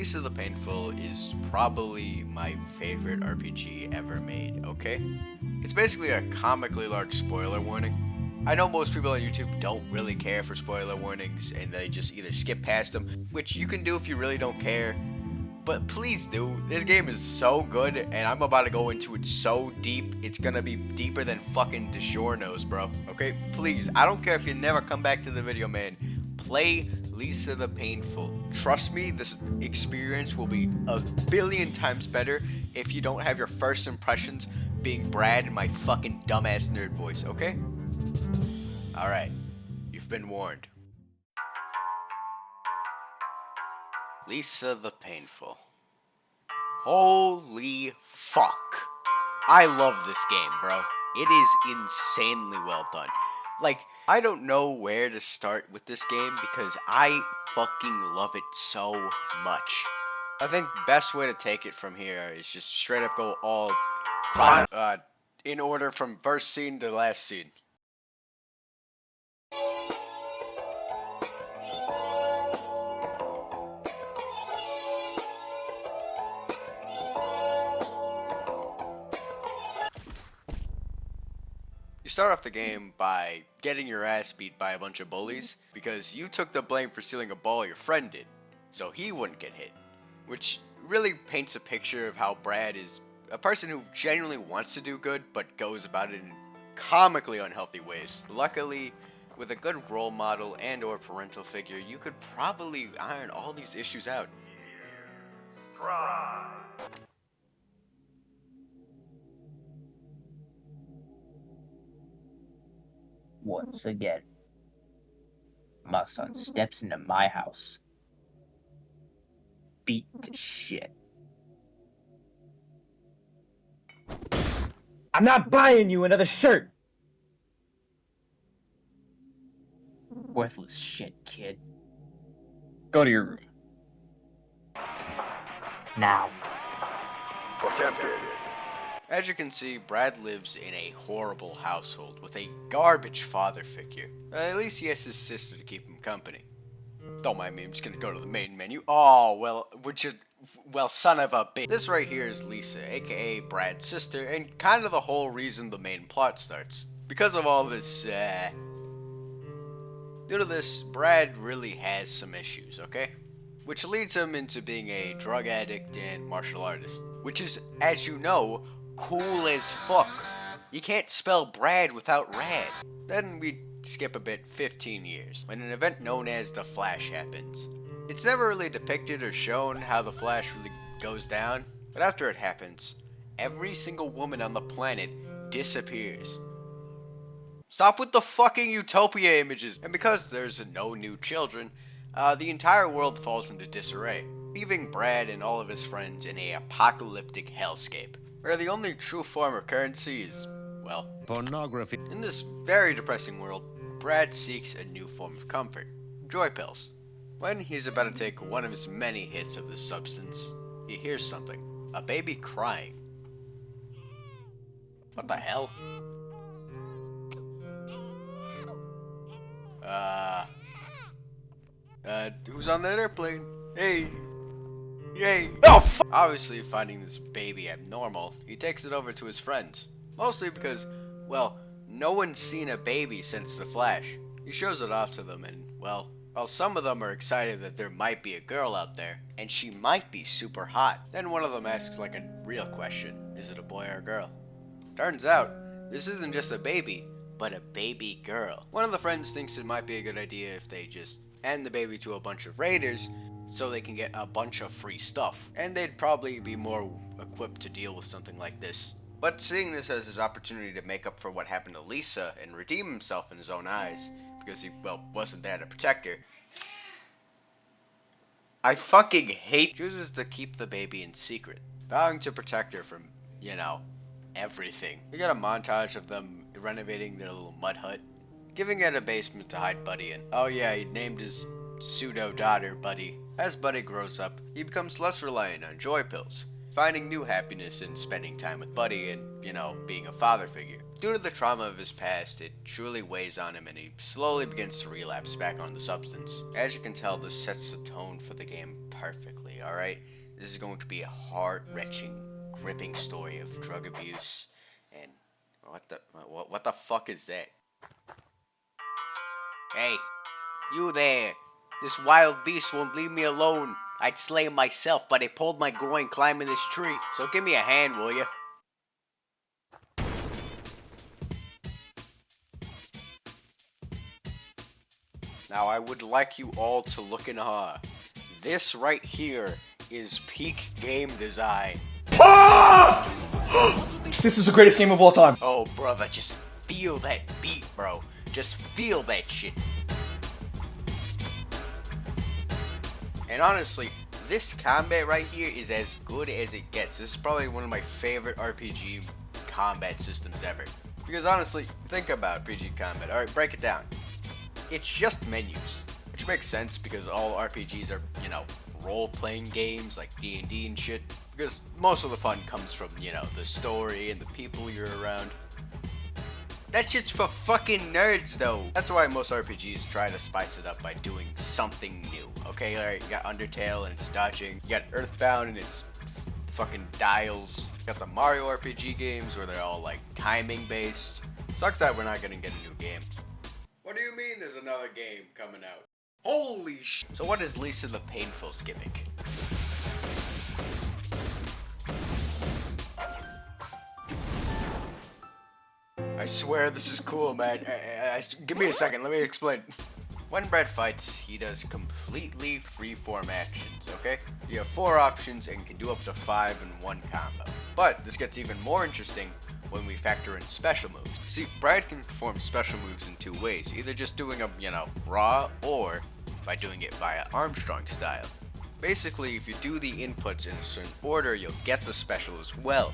Lisa the Painful is probably my favorite RPG ever made, okay? It's basically a comically large spoiler warning. I know most people on YouTube don't really care for spoiler warnings and they just either skip past them, which you can do if you really don't care. But please do. This game is so good and I'm about to go into it so deep, it's gonna be deeper than fucking DiGiorno's, bro. Okay? Please, I don't care if you never come back to the video, man. Play Lisa the Painful. Trust me, this experience will be a billion times better if you don't have your first impressions being Brad in my fucking dumbass nerd voice, okay? Alright, you've been warned. Lisa the Painful. Holy fuck. I love this game, bro. It is insanely well done. Like, I don't know where to start with this game because I fucking love it so much. I think best way to take it from here is just straight up go all in order from first scene to last scene. You start off the game by getting your ass beat by a bunch of bullies because you took the blame for stealing a ball your friend did, so he wouldn't get hit. Which really paints a picture of how Brad is a person who genuinely wants to do good but goes about it in comically unhealthy ways. Luckily, with a good role model and or parental figure, you could probably iron all these issues out. Once again, my son steps into my house, beat to shit. I'm not buying you another shirt! Worthless shit, kid. Go to your room. Now. As you can see, Brad lives in a horrible household with a garbage father figure. At least he has his sister to keep him company. Don't mind me, I'm just gonna go to the main menu. Oh, well, son of a bitch. This right here is Lisa, aka Brad's sister, and kind of the whole reason the main plot starts. Because of all this, due to this, Brad really has some issues, okay? Which leads him into being a drug addict and martial artist. Which is, as you know, cool as fuck. You can't spell Brad without rad. Then we skip a bit 15 years, when an event known as the Flash happens. It's never really depicted or shown how the Flash really goes down, but after it happens, every single woman on the planet disappears. Stop with the fucking utopia images! And because there's no new children, the entire world falls into disarray, leaving Brad and all of his friends in a apocalyptic hellscape, where the only true form of currency is, well, pornography. In this very depressing world, Brad seeks a new form of comfort, joy pills. When he's about to take one of his many hits of this substance, he hears something, a baby crying. What the hell? Who's on that airplane? Hey! Yay! Oh, fuck! Obviously, finding this baby abnormal, he takes it over to his friends. Mostly because, well, no one's seen a baby since the Flash. He shows it off to them and, well, some of them are excited that there might be a girl out there, and she might be super hot. Then one of them asks like a real question, is it a boy or a girl? Turns out, this isn't just a baby, but a baby girl. One of the friends thinks it might be a good idea if they just hand the baby to a bunch of raiders so they can get a bunch of free stuff, and they'd probably be more equipped to deal with something like this. But seeing this as his opportunity to make up for what happened to Lisa and redeem himself in his own eyes, because he, well, wasn't there to protect her, I fucking hate, chooses to keep the baby in secret, vowing to protect her from, you know, everything. We got a montage of them renovating their little mud hut, giving it a basement to hide Buddy in. Oh yeah, he named his pseudo-daughter Buddy. As Buddy grows up, he becomes less reliant on joy pills, finding new happiness in spending time with Buddy and, you know, being a father figure. Due to the trauma of his past, it truly weighs on him and he slowly begins to relapse back on the substance. As you can tell, this sets the tone for the game perfectly, alright? This is going to be a heart-wrenching, gripping story of drug abuse and... What the fuck is that? Hey, you there! This wild beast won't leave me alone. I'd slay him myself, but I pulled my groin climbing this tree. So give me a hand, will ya? Now I would like you all to look in awe. This right here is peak game design. This is the greatest game of all time. Oh, brother, just feel that beat, bro. Just feel that shit. And honestly, this combat right here is as good as it gets. This is probably one of my favorite RPG combat systems ever. Because honestly, think about RPG combat. Alright, break it down. It's just menus. Which makes sense because all RPGs are, you know, role-playing games like D&D and shit. Because most of the fun comes from, you know, the story and the people you're around. That shit's for fucking nerds, though. That's why most RPGs try to spice it up by doing something new. Okay, alright, you got Undertale and it's dodging. You got Earthbound and it's fucking dials. You got the Mario RPG games where they're all like timing based. Sucks that we're not gonna get a new game. What do you mean there's another game coming out? Holy sh! So what is Lisa the Painful's gimmick? I swear this is cool, man. Give me a second, let me explain. When Brad fights, he does completely freeform actions, okay? You have 4 options and can do up to 5 in one combo. But this gets even more interesting when we factor in special moves. See, Brad can perform special moves in 2 ways, either just doing them, you know, raw, or by doing it via Armstrong style. Basically, if you do the inputs in a certain order, you'll get the special as well.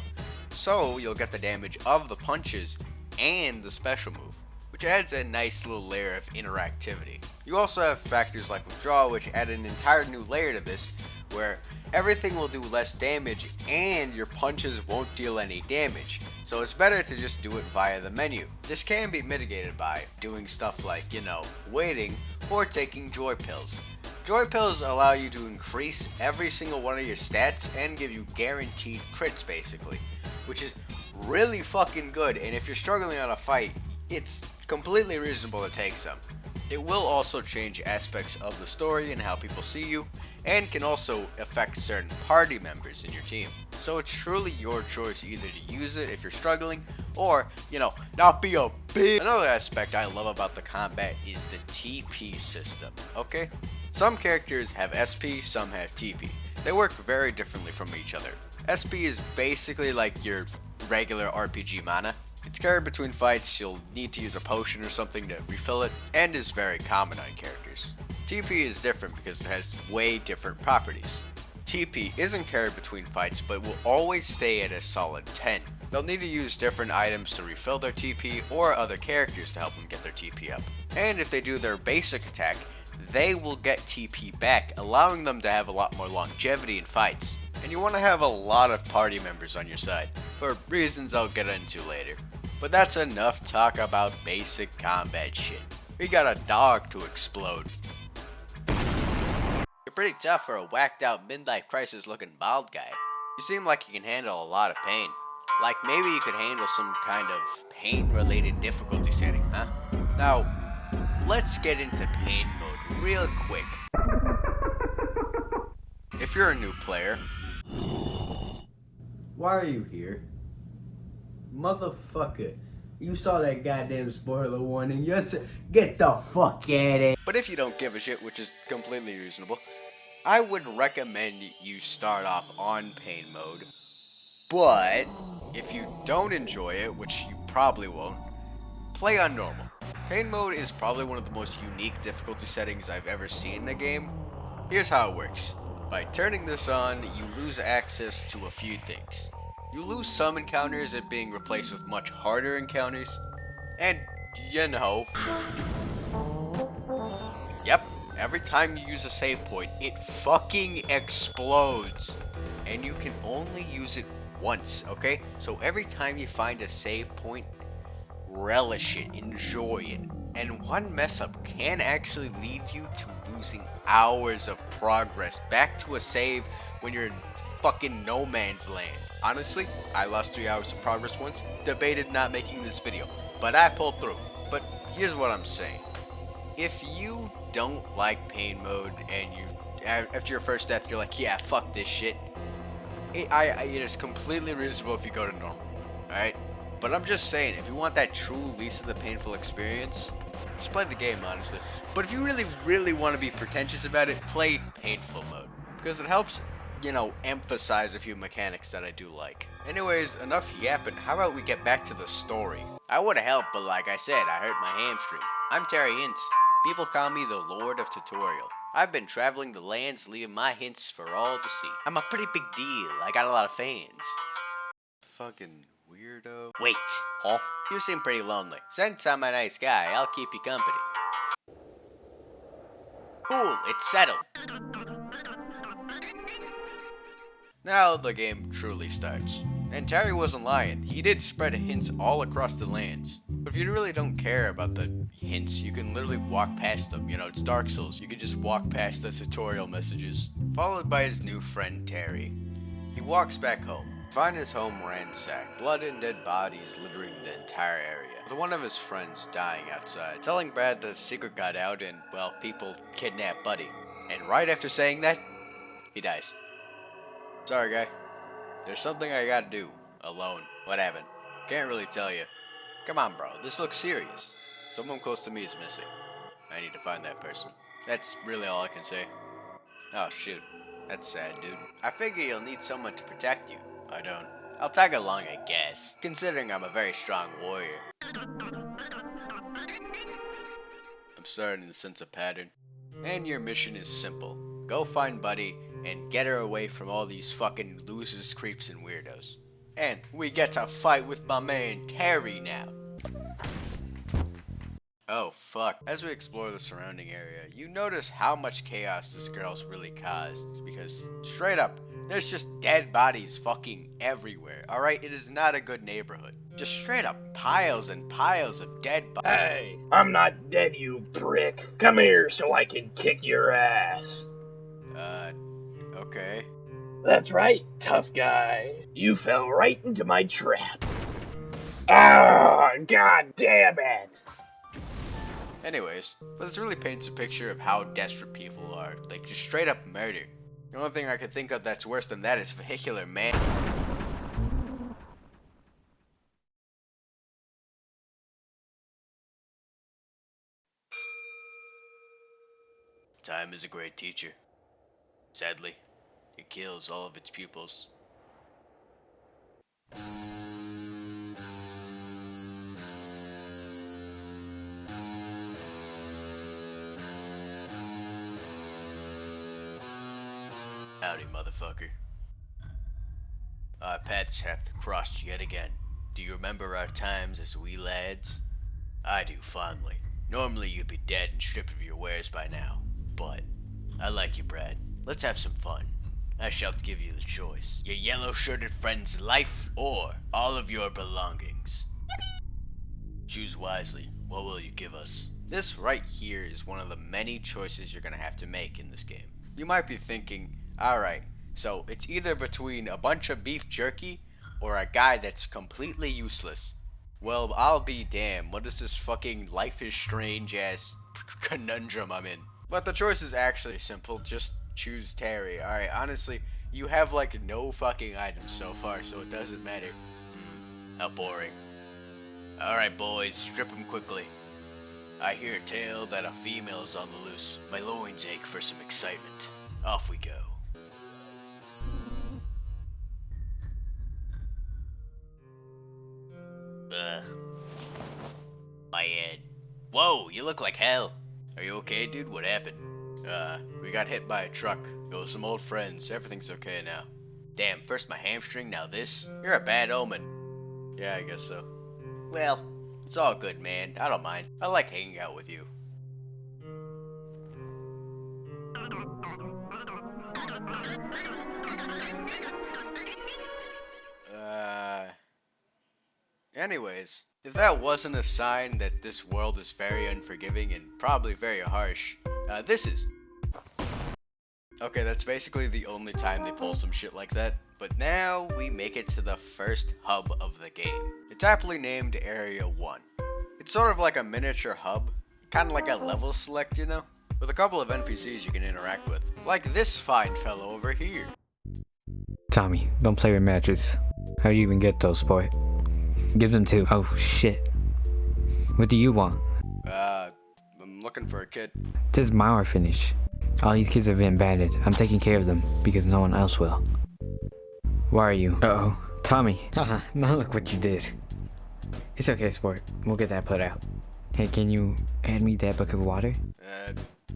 So, you'll get the damage of the punches and the special move, which adds a nice little layer of interactivity. You also have factors like withdrawal, which add an entire new layer to this, where everything will do less damage and your punches won't deal any damage. So it's better to just do it via the menu. This can be mitigated by doing stuff like, you know, waiting or taking joy pills. Joy pills allow you to increase every single one of your stats and give you guaranteed crits basically, which is really fucking good, and if you're struggling on a fight, it's completely reasonable to take some. It will also change aspects of the story and how people see you, and can also affect certain party members in your team. So it's truly your choice either to use it if you're struggling, or, you know, not be a bitch. Another aspect I love about the combat is the TP system, okay? Some characters have SP, some have TP. They work very differently from each other. SP is basically like your regular RPG mana. It's carried between fights, you'll need to use a potion or something to refill it, and is very common on characters. TP is different because it has way different properties. TP isn't carried between fights, but will always stay at a solid 10. They'll need to use different items to refill their TP or other characters to help them get their TP up. And if they do their basic attack, they will get TP back, allowing them to have a lot more longevity in fights. And you want to have a lot of party members on your side, for reasons I'll get into later. But that's enough talk about basic combat shit. We got a dog to explode. You're pretty tough for a whacked out midlife crisis looking bald guy. You seem like you can handle a lot of pain. Like maybe you could handle some kind of pain related difficulty setting, huh? Now, let's get into pain mode real quick. If you're a new player, why are you here? Motherfucker, you saw that goddamn spoiler warning. Yes, get the fuck out of here. But if you don't give a shit, which is completely reasonable, I would recommend you start off on pain mode. But if you don't enjoy it, which you probably won't, play on normal. Pain mode is probably one of the most unique difficulty settings I've ever seen in a game. Here's how it works. By turning this on, you lose access to a few things. You lose some encounters, it being replaced with much harder encounters. And, you know, yep, every time you use a save point, it fucking explodes. And you can only use it once, okay? So every time you find a save point, relish it, enjoy it. And one mess up can actually lead you to losing hours of progress back to a save when you're in fucking no man's land. Honestly, I lost 3 hours of progress once, debated not making this video, but I pulled through. But here's what I'm saying. If you don't like pain mode and you, after your first death, you're like, yeah, fuck this shit, it is completely reasonable if you go to normal, alright? But I'm just saying, if you want that true least of the painful experience, just play the game, honestly. But if you really, really want to be pretentious about it, play painful mode. Because it helps, you know, emphasize a few mechanics that I do like. Anyways, enough yapping. How about we get back to the story? I would have helped, but like I said, I hurt my hamstring. I'm Terry Hints. People call me the Lord of Tutorial. I've been traveling the lands, leaving my hints for all to see. I'm a pretty big deal. I got a lot of fans. Fucking weirdo. Wait, huh? You seem pretty lonely. Since I'm a nice guy, I'll keep you company. Cool, it's settled. Now the game truly starts. And Terry wasn't lying. He did spread hints all across the lands. But if you really don't care about the hints, you can literally walk past them. You know, it's Dark Souls. You can just walk past the tutorial messages. Followed by his new friend Terry. He walks back home. Find his home ransacked, blood and dead bodies littering the entire area, with one of his friends dying outside, telling Brad that the secret got out and, well, people kidnapped Buddy. And right after saying that, he dies. Sorry, guy. There's something I gotta do. Alone. What happened? Can't really tell you. Come on, bro. This looks serious. Someone close to me is missing. I need to find that person. That's really all I can say. Oh, shoot. That's sad, dude. I figure you'll need someone to protect you. I don't. I'll tag along, I guess, considering I'm a very strong warrior. I'm starting to sense a pattern. And your mission is simple. Go find Buddy and get her away from all these fucking losers, creeps, and weirdos. And we get to fight with my man Terry now. Oh fuck. As we explore the surrounding area, you notice how much chaos this girl's really caused. Because, straight up, there's just dead bodies fucking everywhere, alright? It is not a good neighborhood. Just straight up piles and piles of dead bodies. Hey, I'm not dead, you prick. Come here so I can kick your ass. Okay. That's right, tough guy. You fell right into my trap. Ah, god damn it. Anyways, but this really paints a picture of how desperate people are. Like, just straight up murder. The only thing I could think of that's worse than that is vehicular man. Time is a great teacher. Sadly, it kills all of its pupils. Howdy, motherfucker. Our paths hath crossed yet again. Do you remember our times as wee lads? I do fondly. Normally you'd be dead and stripped of your wares by now. But I like you, Brad. Let's have some fun. I shall give you the choice. Your yellow-shirted friend's life or all of your belongings. Choose wisely. What will you give us? This right here is one of the many choices you're gonna have to make in this game. You might be thinking, alright, so it's either between a bunch of beef jerky or a guy that's completely useless. Well, I'll be damned. What is this fucking Life is Strange ass conundrum I'm in? But the choice is actually simple. Just choose Terry. Alright, honestly, you have like no fucking items so far, so it doesn't matter. How boring. Alright, boys, strip him quickly. I hear a tale that a female is on the loose. My loins ache for some excitement. Off we go. My head. Whoa, you look like hell. Are you okay, dude? What happened? We got hit by a truck. It was some old friends. Everything's okay now. Damn, first my hamstring, now this? You're a bad omen. Yeah, I guess so. Well, it's all good, man. I don't mind. I like hanging out with you. Anyways, if that wasn't a sign that this world is very unforgiving and probably very harsh, this is. Okay, that's basically the only time they pull some shit like that. But now we make it to the first hub of the game. It's aptly named Area 1. It's sort of like a miniature hub, kind of like a level select, you know? With a couple of NPCs you can interact with, like this fine fellow over here. Tommy, don't play with matches. How do you even get those, boy? Give them to. Oh shit. What do you want? I'm looking for a kid. This is my orphanage. All these kids have been abandoned. I'm taking care of them because no one else will. Why are you? Uh-oh. Tommy. Haha, now look what you did. It's okay, sport. We'll get that put out. Hey, can you hand me that bucket of water?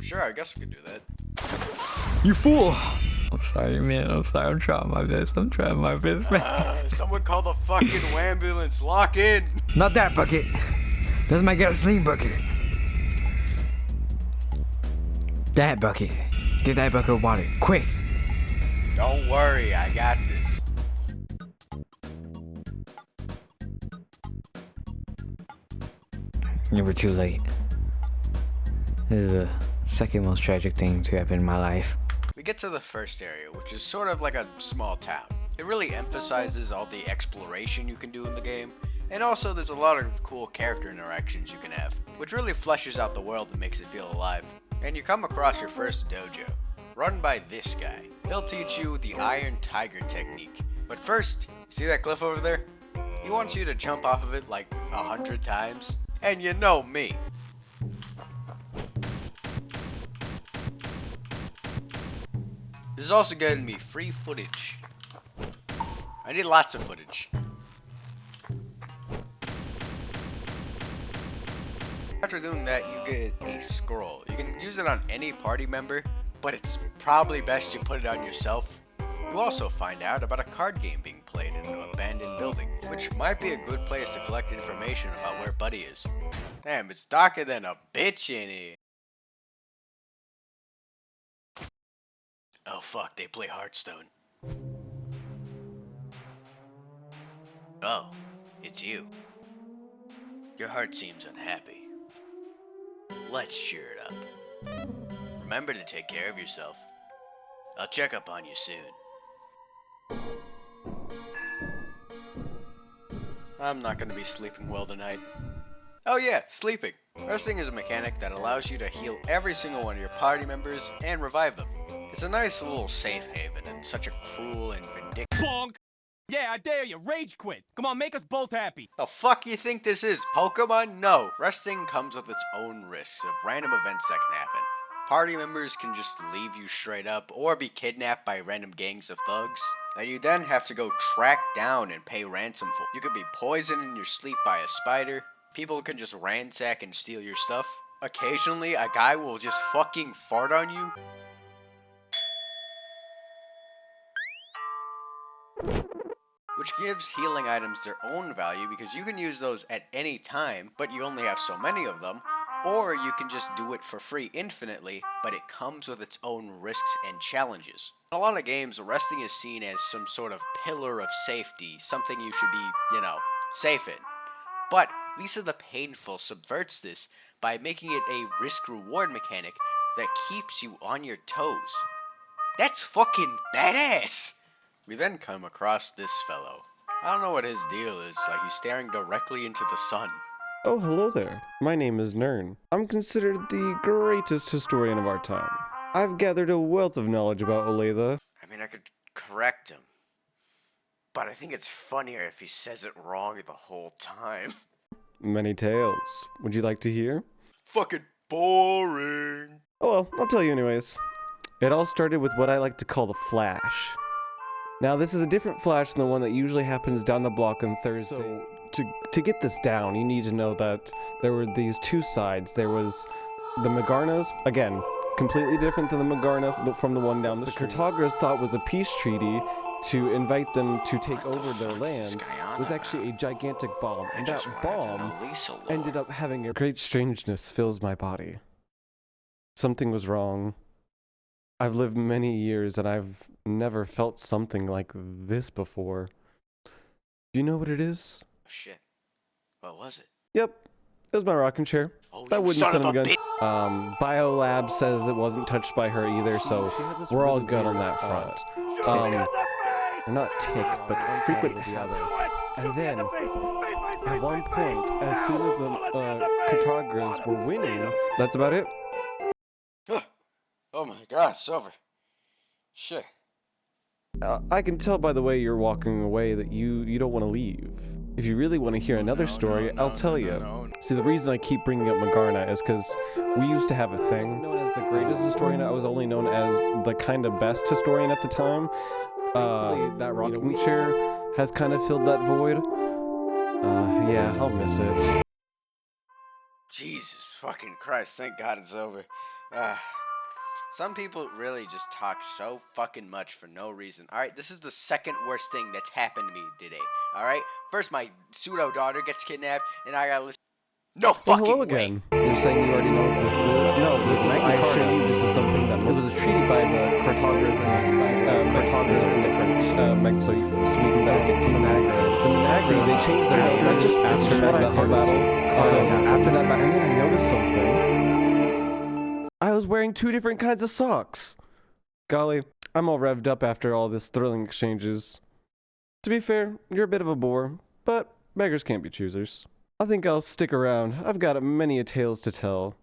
Sure, I guess I could do that. You fool! I'm sorry, man. I'm sorry. I'm trying my best. man. Someone call the fucking ambulance. Lock in. Not that bucket. That's my gasoline bucket. That bucket. Get that bucket of water. Quick. Don't worry, I got this. You were too late. This is the second most tragic thing to happen in my life. We get to the first area, which is sort of like a small town. It really emphasizes all the exploration you can do in the game, and also there's a lot of cool character interactions you can have, which really fleshes out the world and makes it feel alive. And you come across your first dojo, run by this guy. He'll teach you the Iron Tiger technique. But first, see that cliff over there? He wants you to jump off of it like 100 times. And you know me. This is also getting me free footage. I need lots of footage. After doing that, you get a scroll. You can use it on any party member, but it's probably best you put it on yourself. You also find out about a card game being played in an abandoned building, which might be a good place to collect information about where Buddy is. Damn, it's darker than a bitch in here. Oh fuck, they play Hearthstone. Oh, it's you. Your heart seems unhappy. Let's cheer it up. Remember to take care of yourself. I'll check up on you soon. I'm not gonna be sleeping well tonight. Oh yeah, sleeping. Resting is a mechanic that allows you to heal every single one of your party members and revive them. It's a nice little safe haven in such a cruel and vindictive. Bonk! Yeah, I dare you. Rage quit. Come on, make us both happy. The fuck you think this is, Pokemon? No. Resting comes with its own risks of random events that can happen. Party members can just leave you straight up or be kidnapped by random gangs of thugs that you then have to go track down and pay ransom for. You could be poisoned in your sleep by a spider. People can just ransack and steal your stuff. Occasionally, a guy will just fucking fart on you. Which gives healing items their own value because you can use those at any time, but you only have so many of them, or you can just do it for free infinitely, but it comes with its own risks and challenges. In a lot of games, resting is seen as some sort of pillar of safety, something you should be, safe in. But Lisa the Painful subverts this by making it a risk-reward mechanic that keeps you on your toes. That's fucking badass! We then come across this fellow. I don't know what his deal is, like he's staring directly into the sun. Oh, hello there. My name is Nern. I'm considered the greatest historian of our time. I've gathered a wealth of knowledge about Olathe. I mean, I could correct him, but I think it's funnier if he says it wrong the whole time. Many tales. Would you like to hear? Fucking boring. Oh well, I'll tell you anyways. It all started with what I like to call the Flash. Now, this is a different Flash than the one that usually happens down the block on Thursday. So, to get this down, you need to know that there were these two sides. There was the Magarnas, again, completely different than the Magarna from the one down the street. The Cartogras thought was a peace treaty to invite them to take over their land was actually a gigantic bomb. And that bomb ended up having a great strangeness fills my body. Something was wrong. I've lived many years and I've never felt something like this before. Do you know what it is? Shit. What was it? Yep, it was my rocking chair. Oh, That you wouldn't son of son a of a bitch! gun. Biolab says it wasn't touched by her either, so we're all good on that front. Not tick, but frequent the other. And then, at one point, as soon as the Cartagras were winning, that's about it. Oh my god, it's over. Shit. I can tell by the way you're walking away that you don't want to leave. If you really want to hear another story, I'll tell you. See, the reason I keep bringing up Magarna is because we used to have a thing. Known as the greatest historian, I was only known as the kind of best historian at the time. That rocking chair has kind of filled that void. Yeah, I'll miss it. Jesus fucking Christ, thank God it's over. Some people really just talk so fucking much for no reason. Alright, this is the second worst thing that's happened to me today. Alright? First, my pseudo daughter gets kidnapped, and I gotta listen. No fucking hello way. again. You're saying you already know what this is? No, I assure you this is something that it was a treaty by the Cartagras and Cartagras are different. So we can better get to the Managras. See, they changed their name after that whole battle. So after that battle, and then I noticed something. I was wearing 2 different kinds of socks. Golly, I'm all revved up after all this thrilling exchanges. To be fair, you're a bit of a bore, but beggars can't be choosers. I think I'll stick around. I've got many a tales to tell.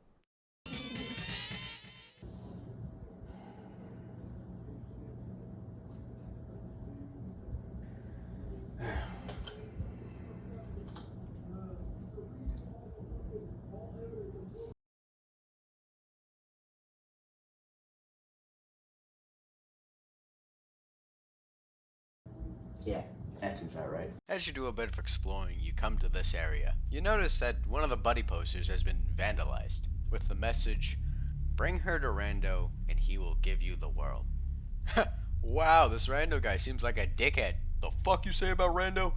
Yeah, that seems about right. As you do a bit of exploring, you come to this area. You notice that one of the buddy posters has been vandalized, with the message, "Bring her to Rando, and he will give you the world." Wow, this Rando guy seems like a dickhead. The fuck you say about Rando?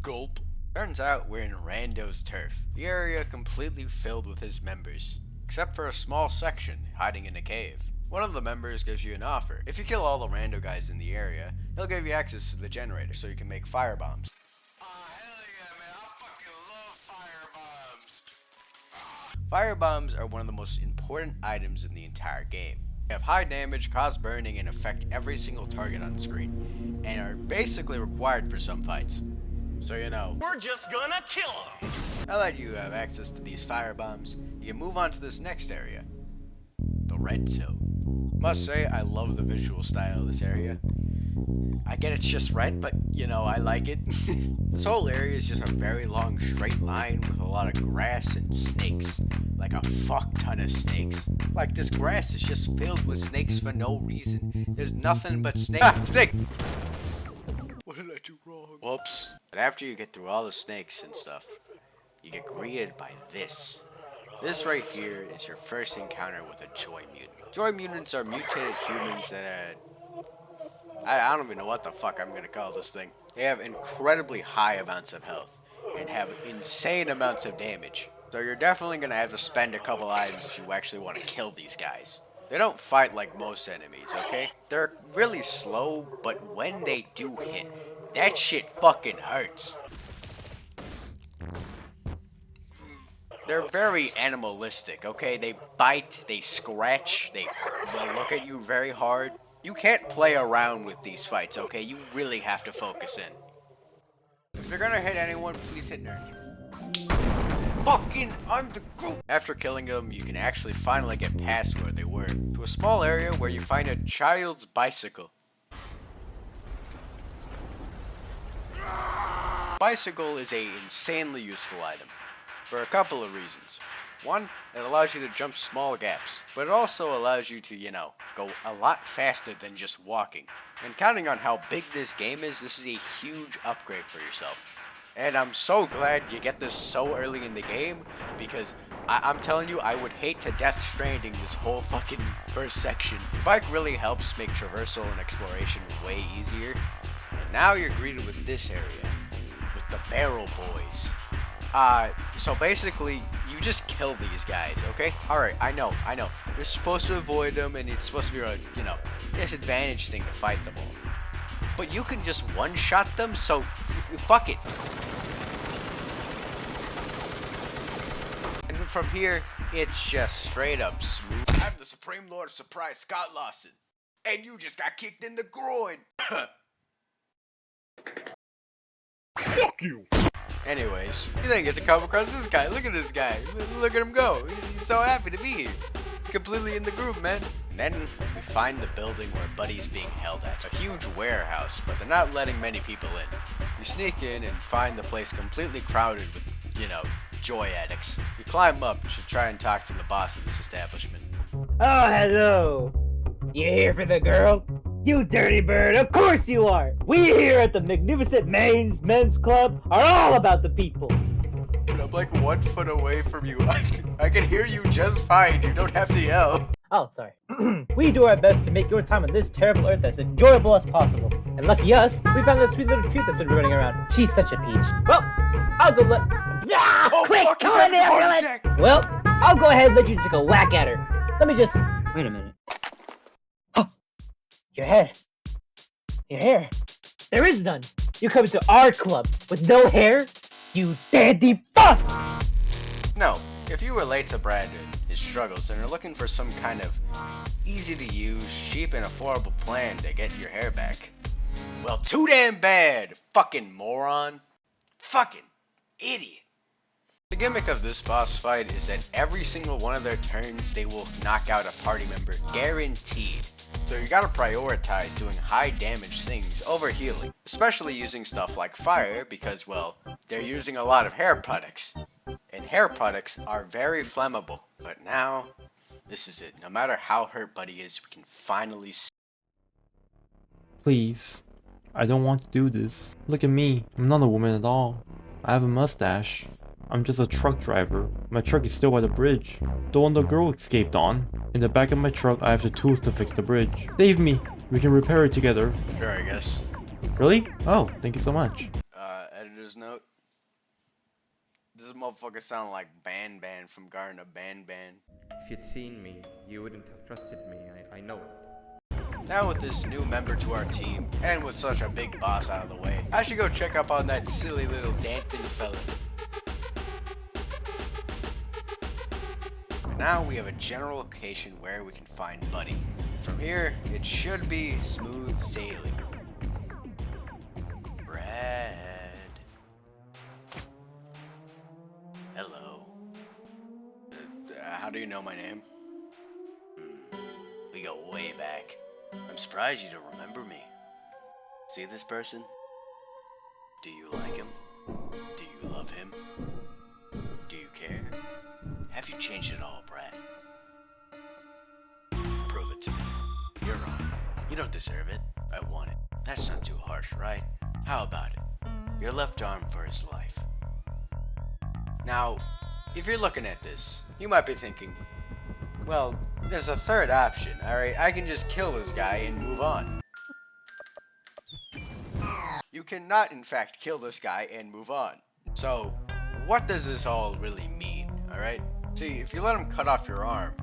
Gulp. Turns out we're in Rando's turf, the area completely filled with his members, except for a small section hiding in a cave. One of the members gives you an offer. If you kill all the Rando guys in the area, he'll give you access to the generator so you can make firebombs. Hell yeah, man. I fucking love firebombs. Firebombs are one of the most important items in the entire game. They have high damage, cause burning, and affect every single target on screen, and are basically required for some fights. So you know, we're just gonna kill them. Now that you have access to these firebombs, you can move on to this next area, the red zone. Must say, I love the visual style of this area. I get it's just red, but you know, I like it. This whole area is just a very long straight line with a lot of grass and snakes. Like a fuck ton of snakes. Like this grass is just filled with snakes for no reason. There's nothing but snakes. Ah, snake! What did I do wrong? Whoops. But after you get through all the snakes and stuff, you get greeted by this. This right here is your first encounter with a joy mutant. Joy mutants are mutated humans that I don't even know what the fuck I'm gonna call this thing. They have incredibly high amounts of health and have insane amounts of damage. So you're definitely gonna have to spend a couple items if you actually want to kill these guys. They don't fight like most enemies, okay? They're really slow, but when they do hit, that shit fucking hurts. They're very animalistic, okay? They bite, they scratch, they look at you very hard. You can't play around with these fights, okay? You really have to focus in. If you're gonna hit anyone, please hit Nerd. Fucking, I'm the Groot! After killing them, you can actually finally get past where they were, to a small area where you find a child's bicycle. Bicycle is an insanely useful item, for a couple of reasons. One, it allows you to jump small gaps, but it also allows you to, you know, go a lot faster than just walking. And counting on how big this game is, this is a huge upgrade for yourself. And I'm so glad you get this so early in the game, because I'm telling you, I would hate to Death Stranding this whole fucking first section. The bike really helps make traversal and exploration way easier. And now you're greeted with this area, with the Barrel Boys. So basically, you just kill these guys, okay? Alright, I know. You're supposed to avoid them, and it's supposed to be a, you know, disadvantage thing to fight them all. But you can just one-shot them, so fuck it. from here, it's just straight up smooth. I'm the Supreme Lord of Surprise, Scott Lawson. And you just got kicked in the groin. Fuck you! Anyways, you didn't get to come across this guy. Look at this guy. Look at him go. He's so happy to be here. Completely in the groove, man. And then we find the building where Buddy's being held at. It's a huge warehouse, but they're not letting many people in. You sneak in and find the place completely crowded with, joy addicts. You climb up to try and talk to the boss of this establishment. Oh, hello. You here for the girl? You dirty bird, of course you are! We here at the Magnificent Men's Club are all about the people! I'm like 1 foot away from you. I can hear you just fine. You don't have to yell. Oh, sorry. We do our best to make your time on this terrible earth as enjoyable as possible. And lucky us, we found that sweet little treat that's been running around. She's such a peach. Well, I'll go let... Ah, Oh, quick, fuck, he's call an having a heart ambulance! attack. Well, I'll go ahead and let you take a whack at her. Let me just... Wait a minute. Oh, your head. Your hair. There is none. You come to our club with no hair? You dandy fuck! No, if you relate to Brad and his struggles and are looking for some kind of easy-to-use, cheap, and affordable plan to get your hair back, well, too damn bad, fucking moron. Fucking idiot. The gimmick of this boss fight is that every single one of their turns, they will knock out a party member, guaranteed. So you gotta prioritize doing high damage things over healing, especially using stuff like fire because, well, they're using a lot of hair products. And hair products are very flammable. But now, this is it. No matter how hurt Buddy is, we can finally see. Please, I don't want to do this. Look at me, I'm not a woman at all. I have a mustache. I'm just a truck driver. My truck is still by the bridge, the one the girl escaped on. In the back of my truck, I have the tools to fix the bridge. Save me! We can repair it together. Sure, I guess. Really? Oh, thank you so much. Editor's note. This motherfucker sound like Ban from Garna Ban. If you'd seen me, you wouldn't have trusted me, I know it. Now with this new member to our team, and with such a big boss out of the way, I should go check up on that silly little dancing fella. Now we have a general location where we can find Buddy. From here, it should be smooth sailing. Brad. Hello. How do you know my name? We go way back. I'm surprised you don't remember me. See this person? Do you like him? Do you love him? Do you care? Have you changed at all, Brad? Prove it to me. You're wrong. You don't deserve it. I want it. That's not too harsh, right? How about it? Your left arm for his life. Now, if you're looking at this, you might be thinking, well, there's a third option, alright? I can just kill this guy and move on. You cannot, in fact, kill this guy and move on. So, what does this all really mean, alright? See, if you let him cut off your arm,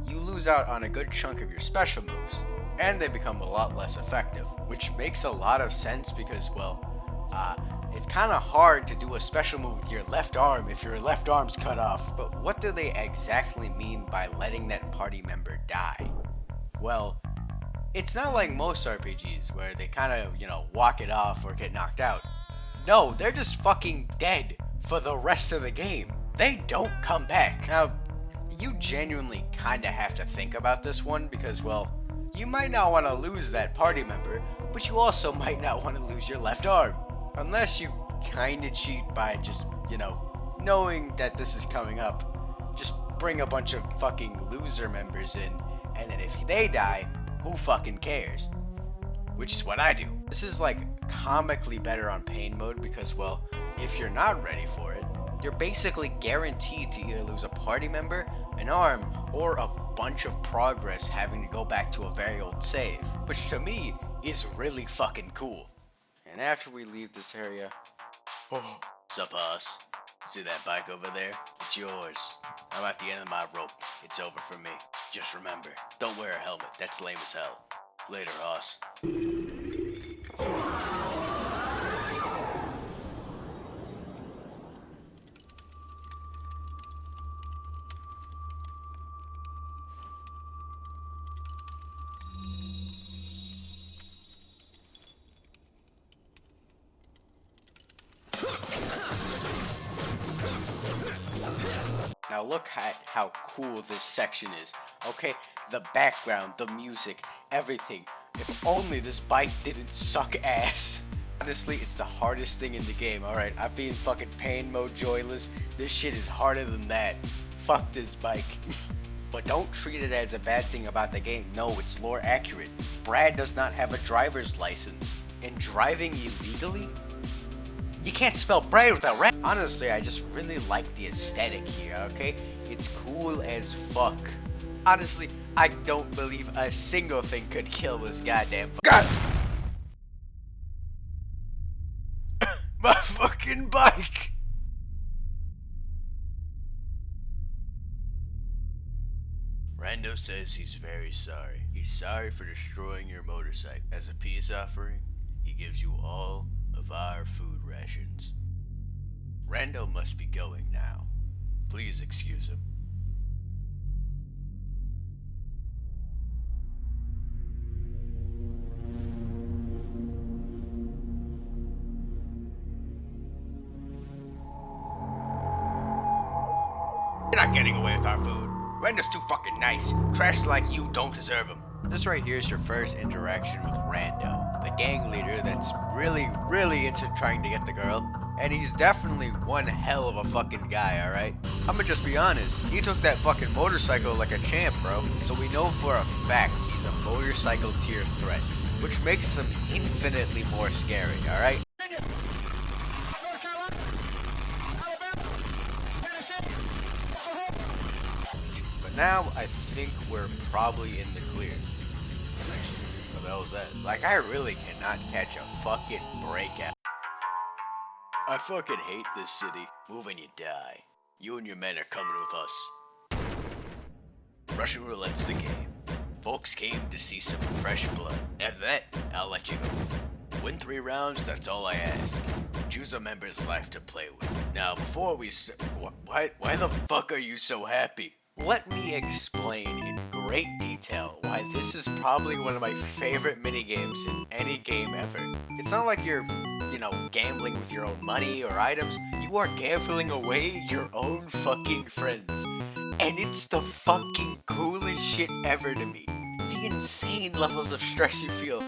you lose out on a good chunk of your special moves, and they become a lot less effective, which makes a lot of sense because, well, it's kind of hard to do a special move with your left arm if your left arm's cut off. But what do they exactly mean by letting that party member die? Well, it's not like most RPGs where they kind of, walk it off or get knocked out. No, they're just fucking dead for the rest of the game. They don't come back. Now, you genuinely kind of have to think about this one because, well, you might not want to lose that party member, but you also might not want to lose your left arm. Unless you kind of cheat by just, knowing that this is coming up. Just bring a bunch of fucking loser members in, and then if they die, who fucking cares? Which is what I do. This is like comically better on pain mode because, well, if you're not ready for it, you're basically guaranteed to either lose a party member, an arm, or a bunch of progress having to go back to a very old save. Which to me is really fucking cool. And after we leave this area, sup us? See that bike over there? It's yours. I'm at the end of my rope. It's over for me. Just remember, don't wear a helmet. That's lame as hell. Later, Hoss. Now look at how cool this section is, okay? The background, the music, everything. If only this bike didn't suck ass. Honestly, it's the hardest thing in the game, alright? I've been fucking pain mode joyless. This shit is harder than that. Fuck this bike. But don't treat it as a bad thing about the game. No, it's lore accurate. Brad does not have a driver's license. And driving illegally? You can't spell Brad without Brad. Honestly, I just really like the aesthetic here, okay? It's cool as fuck. Honestly, I don't believe a single thing could kill this goddamn God! My fucking bike! Rando says he's very sorry. He's sorry for destroying your motorcycle. As a peace offering, he gives you all of our food rations. Rando must be going now. Please excuse him. You're not getting away with our food. Rando's too fucking nice. Trash like you don't deserve him. This right here is your first interaction with Rando, the gang leader that's really into trying to get the girl. And he's definitely one hell of a fucking guy, alright? I'ma just be honest, he took that fucking motorcycle like a champ, bro. So we know for a fact he's a motorcycle tier threat, which makes him infinitely more scary, alright? But now I think we're probably in the clear. What the hell is that? Like, I really cannot catch a fucking break out. I fucking hate this city. Move and you die. You and your men are coming with us. Russian roulette's the game. Folks came to see some fresh blood. After that, I'll let you go. Win 3 rounds, that's all I ask. Choose a member's life to play with. Now, before we why the fuck are you so happy? Let me explain in great detail why this is probably one of my favorite minigames in any game ever. It's not like you're, you know, gambling with your own money or items. You are gambling away your own fucking friends. And it's the fucking coolest shit ever to me. The insane levels of stress you feel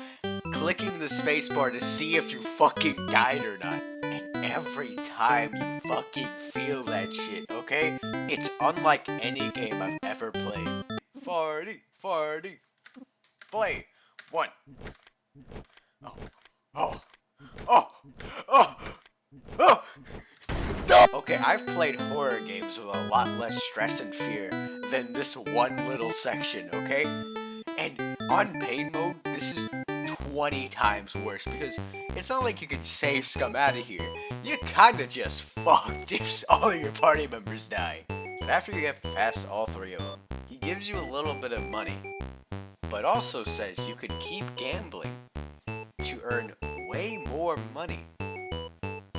clicking the spacebar to see if you fucking died or not. And every time you fucking feel that shit, okay? It's unlike any game I've ever played. Farty, play. 1. Okay, I've played horror games with a lot less stress and fear than this one little section, okay? And on pain mode, this is 20 times worse because it's not like you can save scum out of here. You kinda just fucked if all of your party members die. But after you get past all 3 of them, he gives you a little bit of money, but also says you could keep gambling to earn way more money.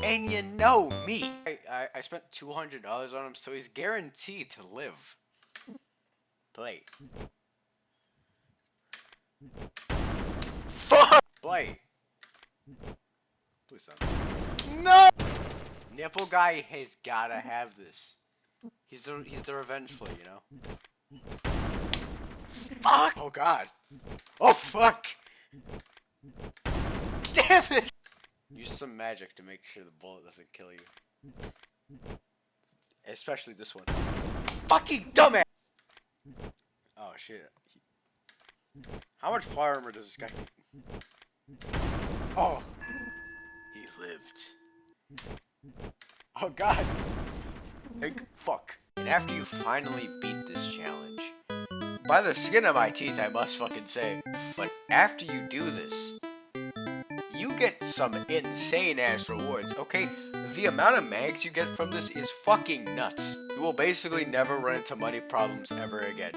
And you know me. I spent $200 on him, so he's guaranteed to live. Play. Fuck! Play. Please don't. No! Nipple guy has gotta have this. He's the revengeful, you know? Fuck! Oh god. Oh fuck! Damn it! Use some magic to make sure the bullet doesn't kill you. Especially this one. Fucking dumbass! Oh shit. How much power armor does this guy get? Oh! He lived. Oh god! Fuck. And after you finally beat this challenge, by the skin of my teeth I must fucking say, but after you do this, you get some insane ass rewards, okay? The amount of mags you get from this is fucking nuts. You will basically never run into money problems ever again.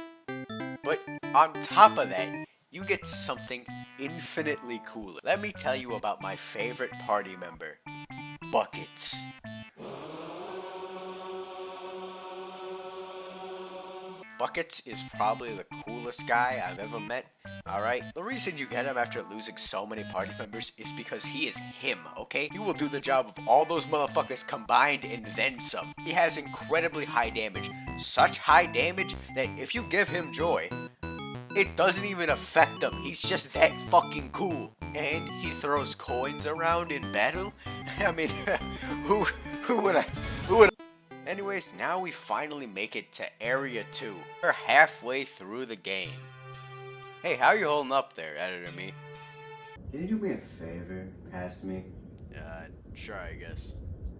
But on top of that, you get something infinitely cooler. Let me tell you about my favorite party member, Buckets. Buckets is probably the coolest guy I've ever met, alright? The reason you get him after losing so many party members is because he is him, okay? He will do the job of all those motherfuckers combined and then some. He has incredibly high damage. Such high damage that if you give him joy, it doesn't even affect him. He's just that fucking cool. And he throws coins around in battle? I mean, who would Anyways, now we finally make it to Area 2. We're halfway through the game. Hey, how are you holding up there, Editor Me? Can you do me a favor, past me? Sure, I guess.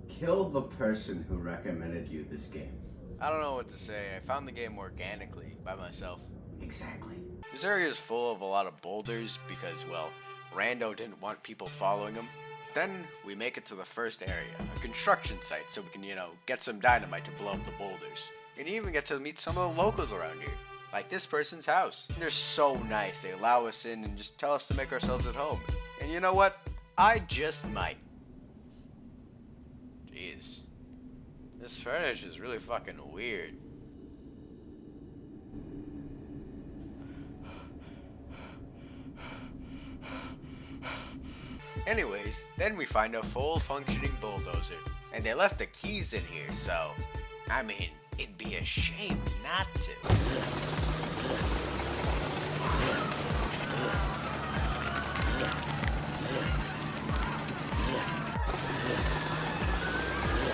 Kill the person who recommended you this game. I don't know what to say. I found the game organically, by myself. Exactly. This area is full of a lot of boulders because, well, Rando didn't want people following him. Then we make it to the first area, a construction site, so we can, get some dynamite to blow up the boulders. And you even get to meet some of the locals around here, like this person's house. They're so nice, they allow us in and just tell us to make ourselves at home. And you know what? I just might. Jeez. This furniture is really fucking weird. Anyways, then we find a full functioning bulldozer. And they left the keys in here, so, I mean, it'd be a shame not to.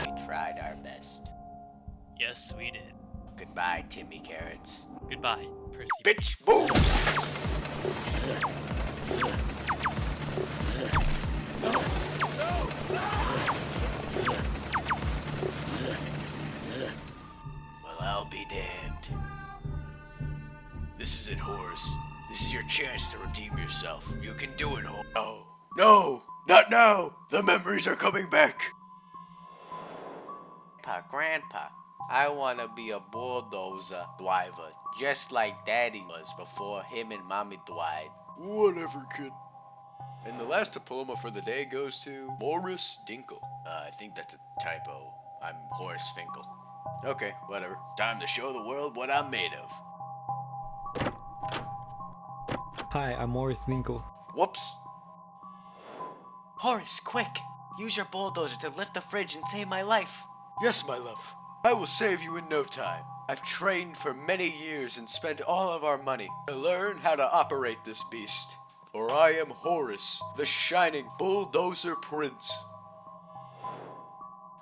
We tried our best. Yes, we did. Goodbye, Timmy Carrots. Goodbye, Percy. Bitch, move! Well, I'll be damned. This is it, Horace. This is your chance to redeem yourself. You can do it, Horace. No. No! Not now! The memories are coming back! Grandpa, I wanna be a bulldozer driver, just like Daddy was before him and Mommy died. Whatever, kid. And the last diploma for the day goes to Morris Dinkle. I think that's a typo. I'm Horace Finkel. Okay, whatever. Time to show the world what I'm made of. Hi, I'm Morris Winkle. Whoops. Horace, quick! Use your bulldozer to lift the fridge and save my life. Yes, my love. I will save you in no time. I've trained for many years and spent all of our money to learn how to operate this beast. For I am Horace, the shining bulldozer prince.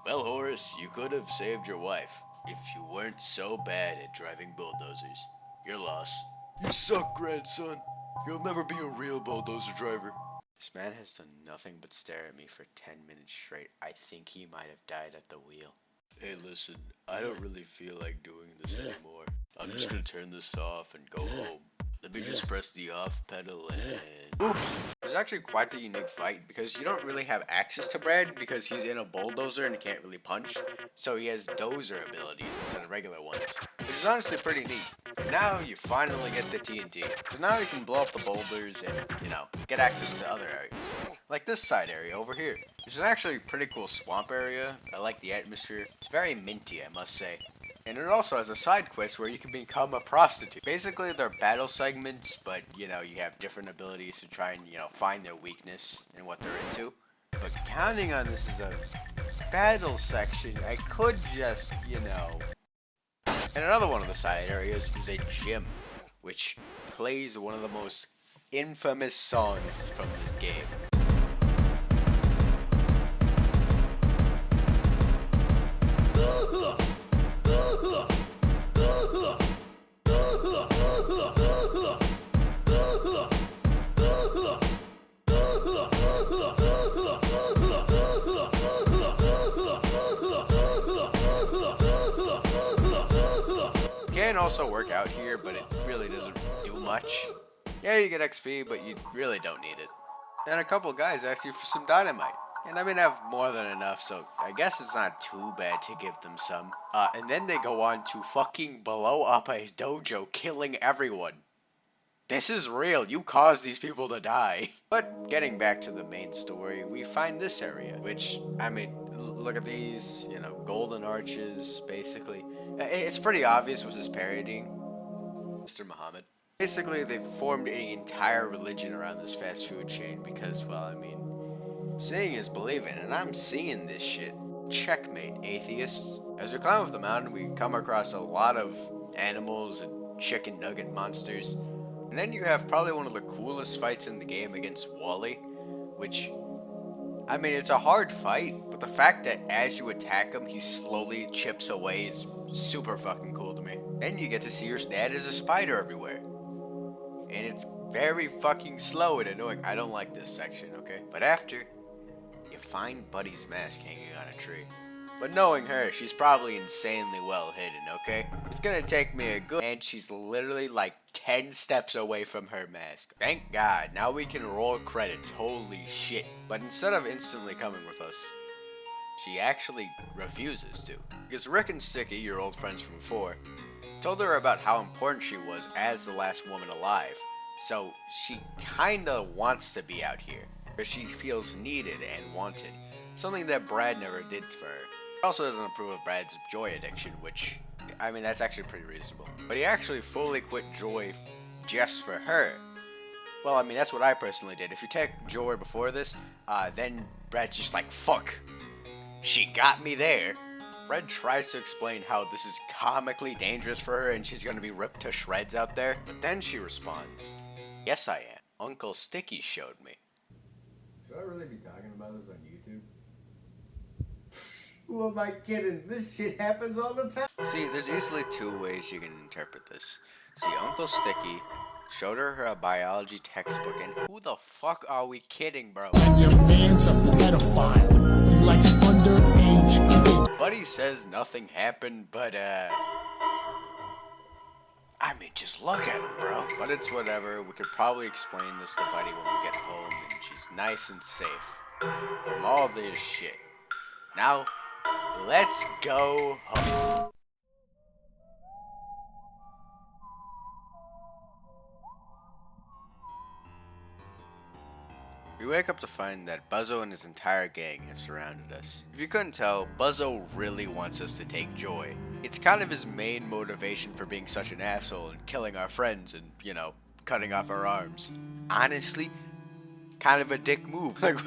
Well, Horace, you could have saved your wife if you weren't so bad at driving bulldozers. Your loss. You suck, grandson. You'll never be a real bulldozer driver. This man has done nothing but stare at me for 10 minutes straight. I think he might have died at the wheel. Hey, listen, I don't really feel like doing this anymore. I'm just gonna turn this off and go home. Let me just press the off pedal and... Oops! It's actually quite the unique fight because you don't really have access to Brad because he's in a bulldozer and he can't really punch. So he has dozer abilities instead of regular ones, which is honestly pretty neat. Now you finally get the TNT. So now you can blow up the boulders and, get access to other areas. Like this side area over here. It's an actually pretty cool swamp area. I like the atmosphere. It's very minty, I must say. And it also has a side quest where you can become a prostitute. Basically, they're battle segments, but, you have different abilities to try and, find their weakness and what they're into. But counting on this as a battle section, I could just, And another one of the side areas is a gym, which plays one of the most infamous songs from this game. Can also work out here, but it really doesn't do much. Yeah, you get XP, but you really don't need it. And a couple guys ask you for some dynamite. And I have more than enough, so I guess it's not too bad to give them some. And then they go on to fucking blow up a dojo, killing everyone. This is real, you caused these people to die. But getting back to the main story, we find this area, which, look at these, golden arches, basically. It's pretty obvious what this parodying. Mr. Muhammad. Basically, they formed an entire religion around this fast food chain because, well, I mean, seeing is believing, and I'm seeing this shit. Checkmate, atheists. As we climb up the mountain, we come across a lot of animals and chicken nugget monsters. And then you have probably one of the coolest fights in the game against Wally, which, I mean, it's a hard fight, but the fact that as you attack him, he slowly chips away is super fucking cool to me. Then you get to see your dad as a spider everywhere. And it's very fucking slow and annoying. I don't like this section, okay? But after, you find Buddy's mask hanging on a tree. But knowing her, she's probably insanely well hidden, okay? It's gonna take me a good... And she's literally like 10 steps away from her mask. Thank God, now we can roll credits, holy shit. But instead of instantly coming with us, she actually refuses to. Because Rick and Sticky, your old friends from before, told her about how important she was as the last woman alive. So she kinda wants to be out here, because she feels needed and wanted. Something that Brad never did for her. He also doesn't approve of Brad's joy addiction, which, I mean, that's actually pretty reasonable. But he actually fully quit joy just for her. Well, I mean, that's what I personally did. If you take joy before this, then Brad's just like, fuck, she got me there. Fred tries to explain how this is comically dangerous for her and she's gonna be ripped to shreds out there, but then she responds, yes I am. Uncle Sticky showed me. Should I really be talking about this on YouTube? Who am I kidding? This shit happens all the time. See, there's easily two ways you can interpret this. See, Uncle Sticky showed her a biology textbook, and who the fuck are we kidding, bro? And your man's a pedophile. He likes underage kids. Buddy says nothing happened, but, I mean, just look at him, bro. But it's whatever. We could probably explain this to Buddy when we get home, and she's nice and safe from all this shit. Now, let's go home. We wake up to find that Buzzo and his entire gang have surrounded us. If you couldn't tell, Buzzo really wants us to take Joy. It's kind of his main motivation for being such an asshole and killing our friends and, you know, cutting off our arms. Honestly, kind of a dick move. Like,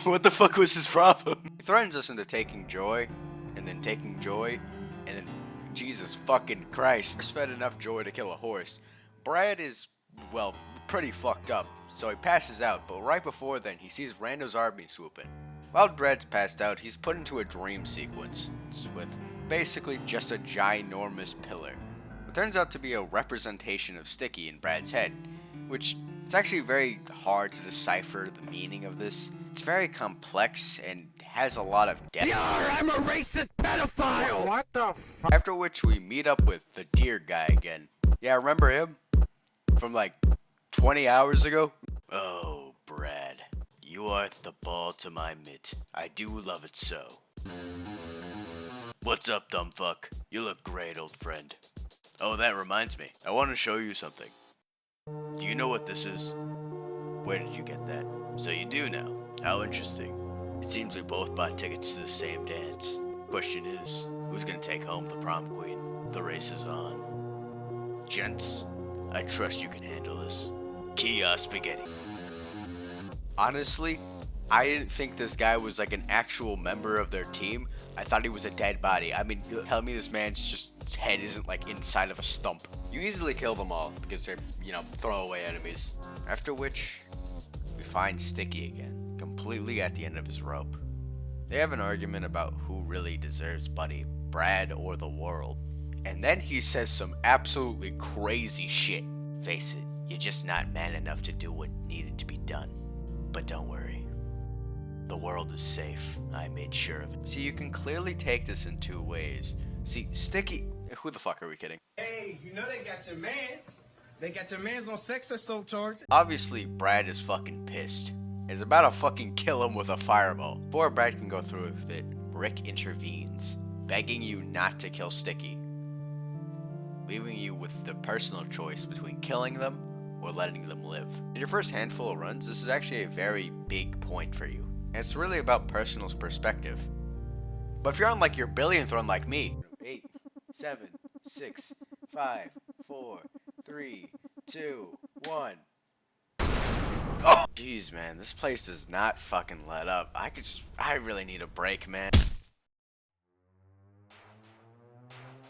what the fuck was his problem? He threatens us into taking Joy, and then taking Joy, and then, Jesus fucking Christ. He's fed enough Joy to kill a horse. Brad is, well, pretty fucked up, so he passes out, but right before then, he sees Rando's army swooping. While Brad's passed out, he's put into a dream sequence with basically just a ginormous pillar. It turns out to be a representation of Sticky in Brad's head, which it's actually very hard to decipher the meaning of this. It's very complex and has a lot of depth. I'm a racist pedophile! What the fuck? After which we meet up with the deer guy again. Yeah, remember him? From like 20 hours ago? Oh, Brad, you are the ball to my mitt. I do love it so. What's up, dumb fuck? You look great, old friend. Oh, that reminds me. I want to show you something. Do you know what this is? Where did you get that? So you do now. How interesting. It seems we both bought tickets to the same dance. Question is, who's gonna take home the prom queen? The race is on. Gents, I trust you can handle this. Kia spaghetti. Honestly, I didn't think this guy was like an actual member of their team. I thought he was a dead body. I mean, tell me this man's his head isn't like inside of a stump. You easily kill them all because they're, you know, throwaway enemies. After which, we find Sticky again, completely at the end of his rope. They have an argument about who really deserves Buddy, Brad or the world. And then he says some absolutely crazy shit. Face it, you're just not man enough to do what needed to be done. But don't worry. The world is safe. I made sure of it. See, you can clearly take this in two ways. See, Sticky... Who the fuck are we kidding? Hey, you know they got your mans. They got your mans on sex assault charge. Obviously, Brad is fucking pissed. He's about to fucking kill him with a fireball. Before Brad can go through with it, Rick intervenes, begging you not to kill Sticky, leaving you with the personal choice between killing them or letting them live. In your first handful of runs, this is actually a very big point for you. And it's really about personal perspective. But if you're on like your billionth run like me, 8, 7, 6, 5, 4, 3, 3, 2, 1. Oh! Jeez, man, this place does not fucking let up. I really need a break, man.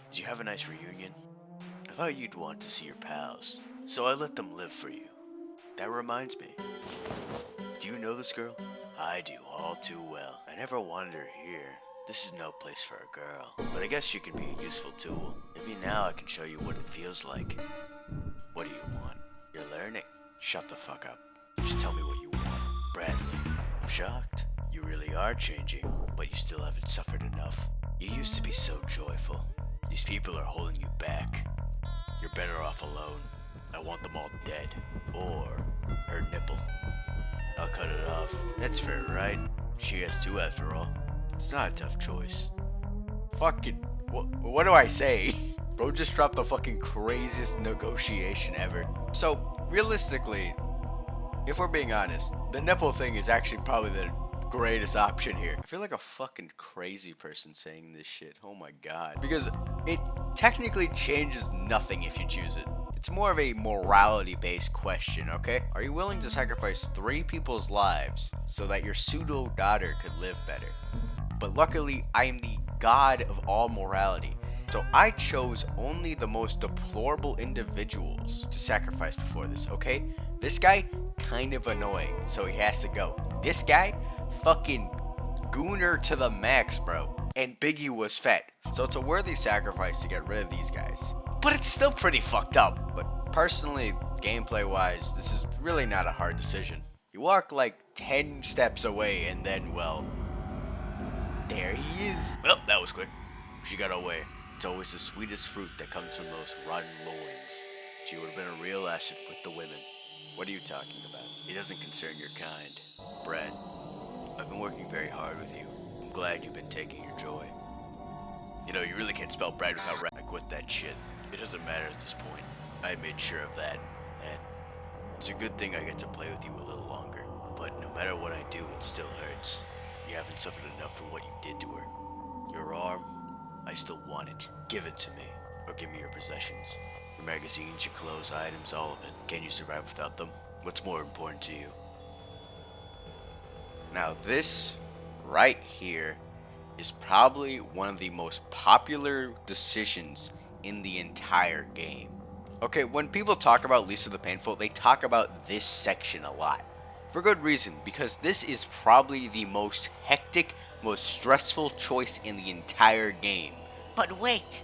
Did you have a nice reunion? I thought you'd want to see your pals, so I let them live for you. That reminds me. Do you know this girl? I do, all too well. I never wanted her here. This is no place for a girl. But I guess she can be a useful tool. Maybe now I can show you what it feels like. What do you want? You're learning. Shut the fuck up. Just tell me what you want. Bradley. I'm shocked. You really are changing, but you still haven't suffered enough. You used to be so joyful. These people are holding you back. You're better off alone. I want them all dead. Or her nipple. I'll cut it off. That's fair, right? She has two after all. It's not a tough choice. Fucking... What do I say? Bro just dropped the fucking craziest negotiation ever. So, realistically, if we're being honest, the nipple thing is actually probably the greatest option here. I feel like a fucking crazy person saying this shit. Oh my god. Because it technically changes nothing if you choose it. It's more of a morality-based question, okay? Are you willing to sacrifice 3 people's lives so that your pseudo-daughter could live better? But luckily, I am the god of all morality. So I chose only the most deplorable individuals to sacrifice before this, okay? This guy, kind of annoying, so he has to go. This guy, fucking gooner to the max, bro. And Biggie was fat. So it's a worthy sacrifice to get rid of these guys. But it's still pretty fucked up. But personally, gameplay-wise, this is really not a hard decision. You walk like 10 steps away and then, well, there he is. Well, that was quick. She got away. It's always the sweetest fruit that comes from those rotten loins. She would have been a real asset with the women. What are you talking about? It doesn't concern your kind. Brad, I've been working very hard with you. I'm glad you've been taking your joy. You know, you really can't spell Brad without I quit that shit. It doesn't matter at this point. I made sure of that. And it's a good thing I get to play with you a little longer. But no matter what I do, it still hurts. You haven't suffered enough for what you did to her. Your arm, I still want it. Give it to me, or give me your possessions. Your magazines, your clothes, items, all of it. Can you survive without them? What's more important to you? Now this, right here, is probably one of the most popular decisions in the entire game. Okay, when people talk about Least of the Painful, they talk about this section a lot. For good reason, because this is probably the most hectic, most stressful choice in the entire game. But wait!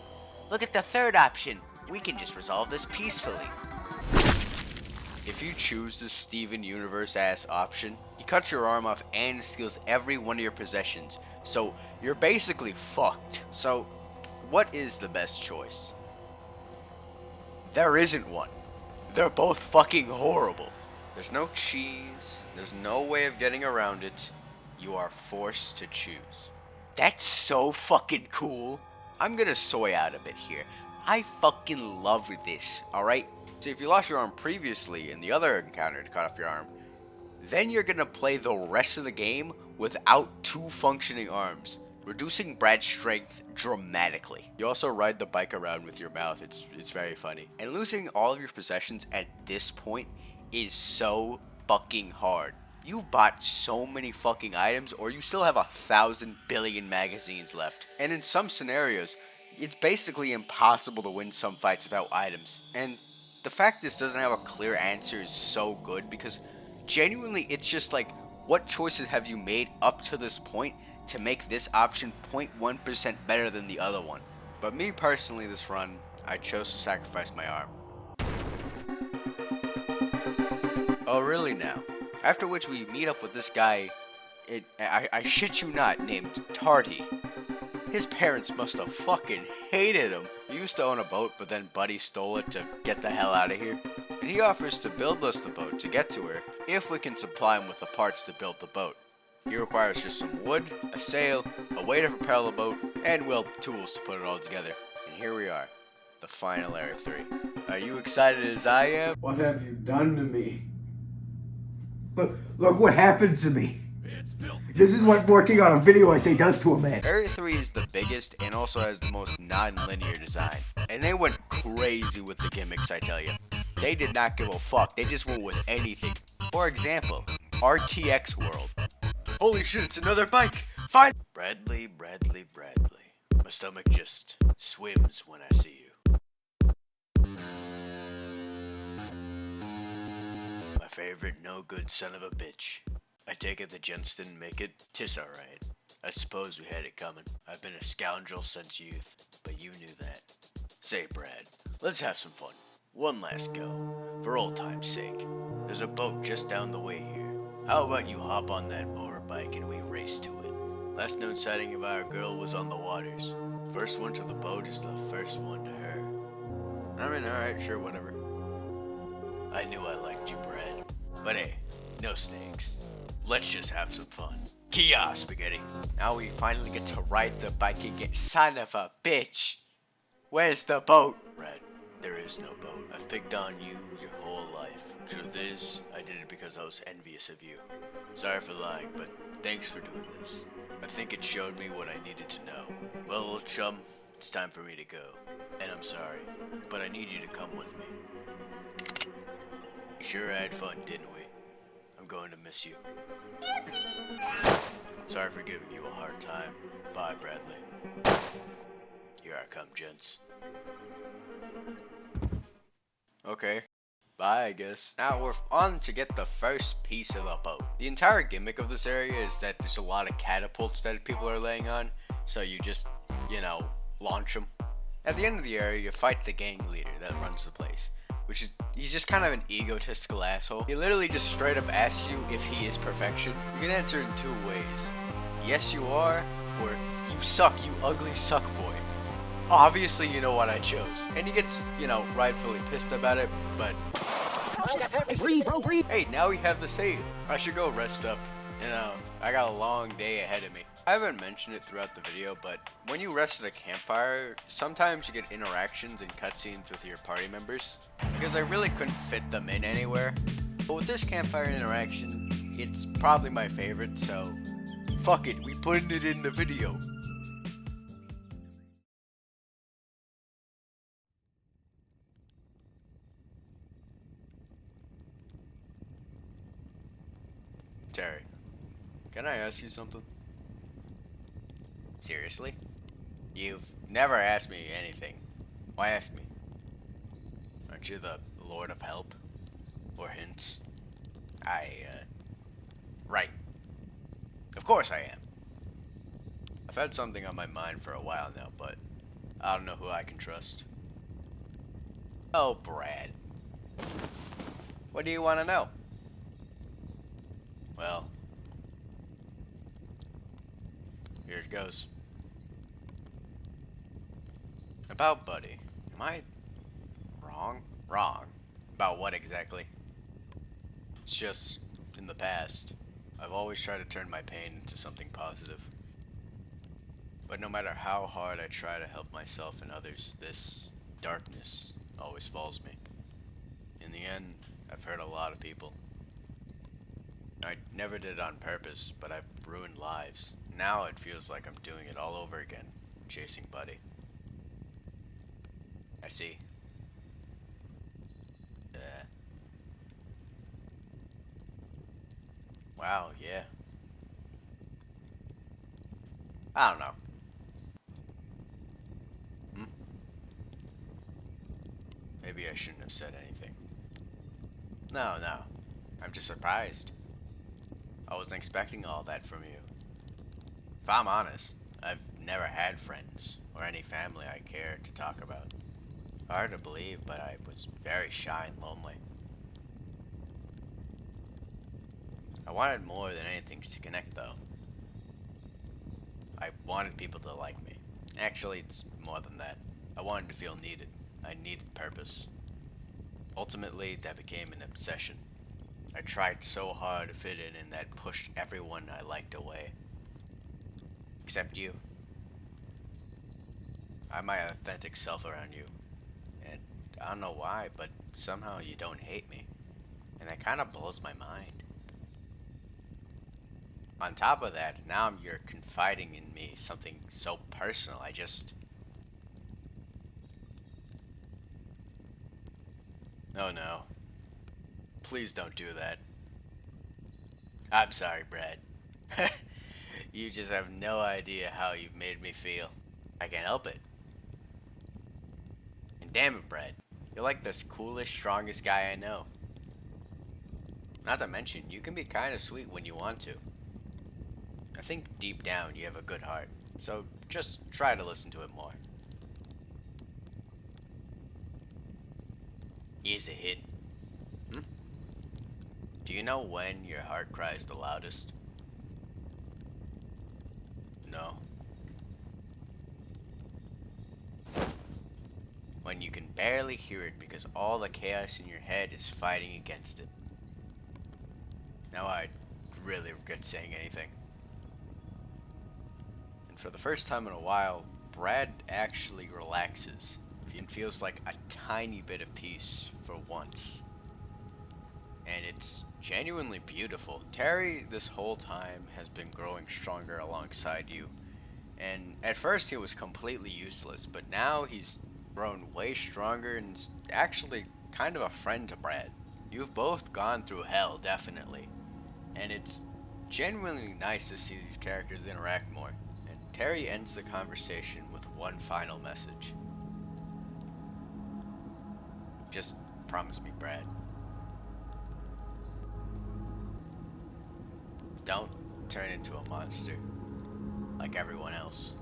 Look at the third option! We can just resolve this peacefully. If you choose the Steven Universe-ass option, he cuts your arm off and steals every one of your possessions, so you're basically fucked. So, what is the best choice? There isn't one. They're both fucking horrible. There's no cheese, there's no way of getting around it. You are forced to choose. That's so fucking cool. I'm gonna soy out a bit here. I fucking love this, alright? So if you lost your arm previously in the other encounter to cut off your arm, then you're gonna play the rest of the game without 2 functioning arms, reducing Brad's strength dramatically. You also ride the bike around with your mouth, it's very funny. And losing all of your possessions at this point is so fucking hard. You've bought so many fucking items, or you still have 1,000 billion magazines left. And in some scenarios, it's basically impossible to win some fights without items. And the fact this doesn't have a clear answer is so good, because genuinely it's just like, what choices have you made up to this point to make this option 0.1% better than the other one? But me personally, this run, I chose to sacrifice my arm. Oh really now? After which we meet up with this guy, I shit you not, named Tardy. His parents must have fucking hated him. He used to own a boat, but then Buddy stole it to get the hell out of here. And he offers to build us the boat to get to her, if we can supply him with the parts to build the boat. He requires just some wood, a sail, a way to propel the boat, and, well, tools to put it all together. And here we are, the final Area 3. Are you excited as I am? What have you done to me? Look what happened to me. This is what working on a video essay does to a man. Area 3 is the biggest and also has the most non-linear design. And they went crazy with the gimmicks, I tell you. They did not give a fuck. They just went with anything. For example, RTX World. Holy shit, it's another bike! Find Bradley. My stomach just swims when I see you. My favorite no-good son of a bitch. I take it the gents didn't make it. 'Tis alright. I suppose we had it coming. I've been a scoundrel since youth, but you knew that. Say, Brad, let's have some fun. One last go, for old time's sake. There's a boat just down the way here. How about you hop on that motorbike and we race to it? Last known sighting of our girl was on the waters. First one to the boat is the first one to her. I mean, alright, sure, whatever. I knew I liked you, Brad. But hey, no snakes. Let's just have some fun. Kia, spaghetti. Now we finally get to ride the bike again. Son of a bitch. Where's the boat? Brad, there is no boat. I've picked on you your whole life. Truth is, I did it because I was envious of you. Sorry for lying, but thanks for doing this. I think it showed me what I needed to know. Well, old chum, it's time for me to go. And I'm sorry, but I need you to come with me. We sure had fun, didn't we? I'm going to miss you. Sorry for giving you a hard time. Bye, Bradley. Here I come, gents. Okay. Bye, I guess. Now we're on to get the first piece of the boat. The entire gimmick of this area is that there's a lot of catapults that people are laying on, so you just, launch them. At the end of the area, you fight the gang leader that runs the place, which is, he's just kind of an egotistical asshole. He literally just straight up asks you if he is perfection. You can answer in two ways. Yes, you are, or you suck, you ugly suck boy. Obviously, you know what I chose. And he gets, rightfully pissed about it, but... Hey, now we have the save. I should go rest up. I got a long day ahead of me. I haven't mentioned it throughout the video, but when you rest at a campfire, sometimes you get interactions and cutscenes with your party members. Because I really couldn't fit them in anywhere. But with this campfire interaction, it's probably my favorite, so... fuck it, we putting it in the video. Terry, can I ask you something? Seriously? You've never asked me anything. Why ask me? Aren't you the Lord of Help? Or hints? Right. Of course I am. I've had something on my mind for a while now, but I don't know who I can trust. Oh, Brad. What do you want to know? Well, here it goes. About Buddy. Am I wrong? Wrong. About what exactly? It's just, in the past, I've always tried to turn my pain into something positive. But no matter how hard I try to help myself and others, this darkness always follows me. In the end, I've hurt a lot of people. I never did it on purpose, but I've ruined lives. Now it feels like I'm doing it all over again, chasing Buddy. I see. Wow, yeah. I don't know. Maybe I shouldn't have said anything. No. I'm just surprised. I wasn't expecting all that from you. If I'm honest, I've never had friends or any family I care to talk about. Hard to believe, but I was very shy and lonely. I wanted more than anything to connect, though. I wanted people to like me. Actually, it's more than that. I wanted to feel needed. I needed purpose. Ultimately, that became an obsession. I tried so hard to fit in, and that pushed everyone I liked away. Except you. I'm my authentic self around you. And I don't know why, but somehow you don't hate me. And that kind of blows my mind. On top of that, now you're confiding in me something so personal. Oh no. Please don't do that. I'm sorry, Brad. You just have no idea how you've made me feel. I can't help it. And damn it, Brad. You're like the coolest, strongest guy I know. Not to mention, you can be kind of sweet when you want to. I think deep down you have a good heart. So just try to listen to it more. Here's a hint. Do you know when your heart cries the loudest? No. When you can barely hear it because all the chaos in your head is fighting against it. Now I really regret saying anything. And for the first time in a while, Brad actually relaxes and feels like a tiny bit of peace for once. And it's genuinely beautiful. Terry, this whole time, has been growing stronger alongside you. And at first he was completely useless, but now he's grown way stronger and is actually kind of a friend to Brad. You've both gone through hell, definitely. And it's genuinely nice to see these characters interact more. And Terry ends the conversation with one final message. Just promise me, Brad. Don't turn into a monster like everyone else.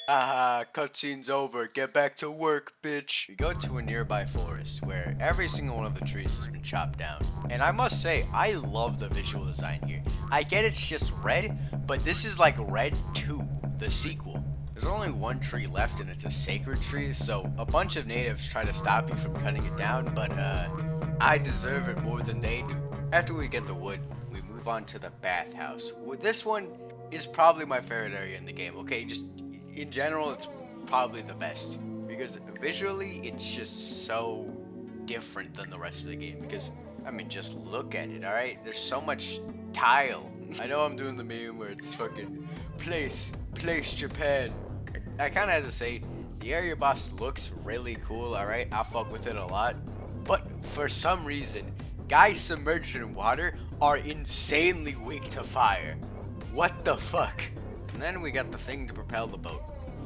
Haha, cutscene's over. Get back to work, bitch. We go to a nearby forest where every single one of the trees has been chopped down. And I must say, I love the visual design here. I get it's just red, but this is like Red 2, the sequel. There's only one tree left and it's a sacred tree, so a bunch of natives try to stop you from cutting it down, but I deserve it more than they do. After we get the wood, we move on to the bathhouse. This one is probably my favorite area in the game, okay? Just in general, it's probably the best because visually it's just so different than the rest of the game. Because I mean, just look at it, alright? There's so much tile. I know I'm doing the meme where it's fucking place Japan. I kind of have to say the area boss looks really cool, alright? I'll fuck with it a lot. But for some reason, guys submerged in water are insanely weak to fire. What the fuck? And then we got the thing to propel the boat,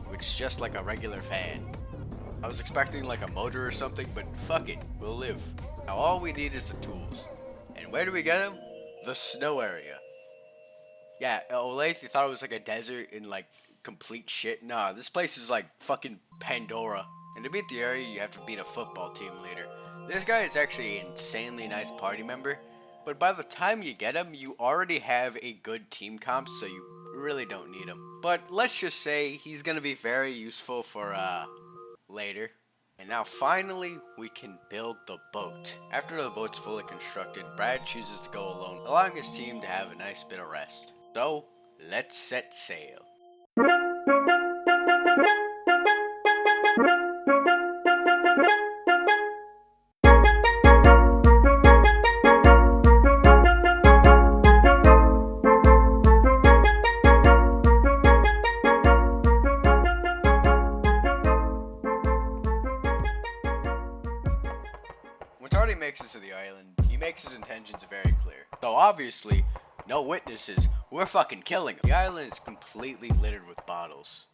which is just like a regular fan. I was expecting like a motor or something, but fuck it, we'll live. Now all we need is the tools. And where do we get them? The snow area. Yeah, Olathe, you thought it was like a desert in like complete shit? Nah, this place is like fucking Pandora. And to beat the area, you have to beat a football team leader. This guy is actually an insanely nice party member, but by the time you get him, you already have a good team comp, so you really don't need him. But let's just say he's gonna be very useful for later. And now finally we can build the boat. After the boat's fully constructed, Brad chooses to go alone, allowing his team to have a nice bit of rest. So let's set sail. When Tardy makes it to the island, he makes his intentions very clear. So obviously, no witnesses, we're fucking killing him. The island is completely littered with bottles.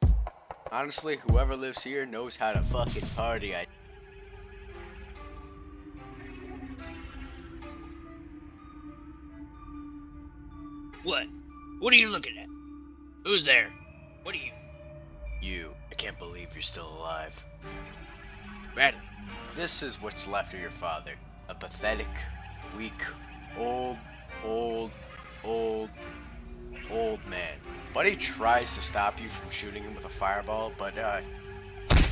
Honestly, whoever lives here knows how to fucking party. What? What are you looking at? Who's there? What are you? You. I can't believe you're still alive. Bradley. This is what's left of your father. A pathetic, weak, old man. Buddy tries to stop you from shooting him with a fireball, but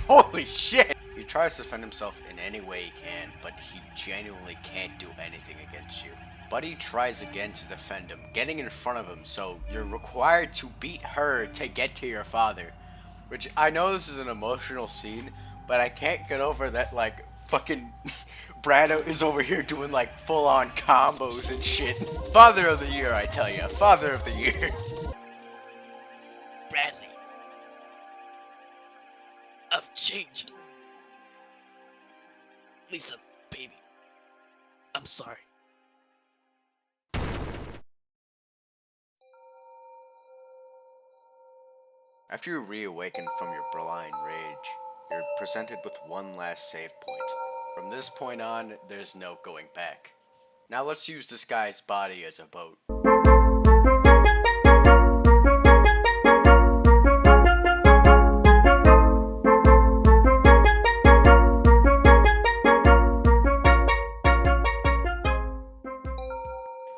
holy shit! He tries to defend himself in any way he can, but he genuinely can't do anything against you. Buddy tries again to defend him, getting in front of him, so you're required to beat her to get to your father. Which, I know this is an emotional scene, but I can't get over that, like, Fucking Brad is over here doing like full-on combos and shit. Father of the year, I tell ya. Father of the year. Bradley, I've changed. Lisa, baby, I'm sorry. After you reawaken from your blind rage, you're presented with one last save point. From this point on, there's no going back. Now let's use this guy's body as a boat.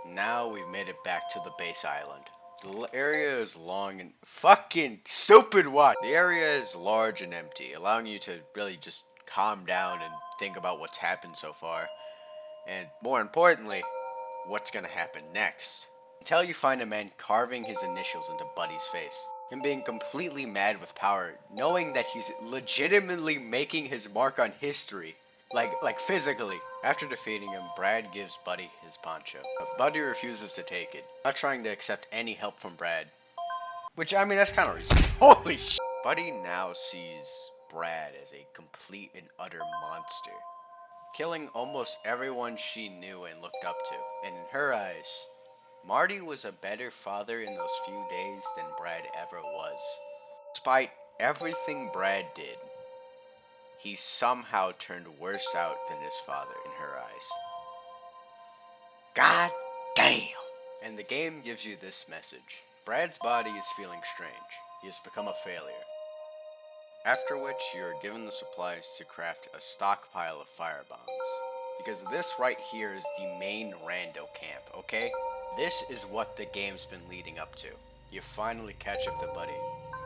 Now we've made it back to the base island. The area is long and fucking stupid what? The area is large and empty, allowing you to really just calm down and think about what's happened so far. And more importantly, what's gonna happen next. Until you find a man carving his initials into Buddy's face. Him being completely mad with power, knowing that he's legitimately making his mark on history. Like physically. After defeating him, Brad gives Buddy his poncho. But Buddy refuses to take it, not trying to accept any help from Brad. Which, I mean, that's kind of reasonable. Holy shit! Buddy now sees Brad as a complete and utter monster, killing almost everyone she knew and looked up to. And in her eyes, Marty was a better father in those few days than Brad ever was. Despite everything Brad did, he somehow turned worse out than his father in her eyes. God damn! And the game gives you this message. Brad's body is feeling strange. He has become a failure. After which, you are given the supplies to craft a stockpile of firebombs. Because this right here is the main rando camp, okay? This is what the game's been leading up to. You finally catch up to Buddy.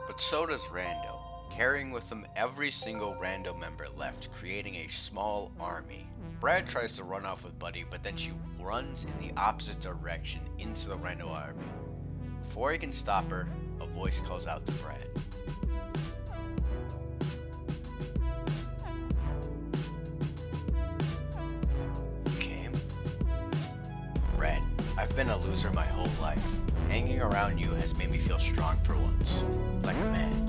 But so does Rando, carrying with him every single Rando member left, creating a small army. Brad tries to run off with Buddy, but then she runs in the opposite direction into the Rando army. Before he can stop her, a voice calls out to Brad. You came? Brad, I've been a loser my whole life. Hanging around you has made me feel strong for once, like a man.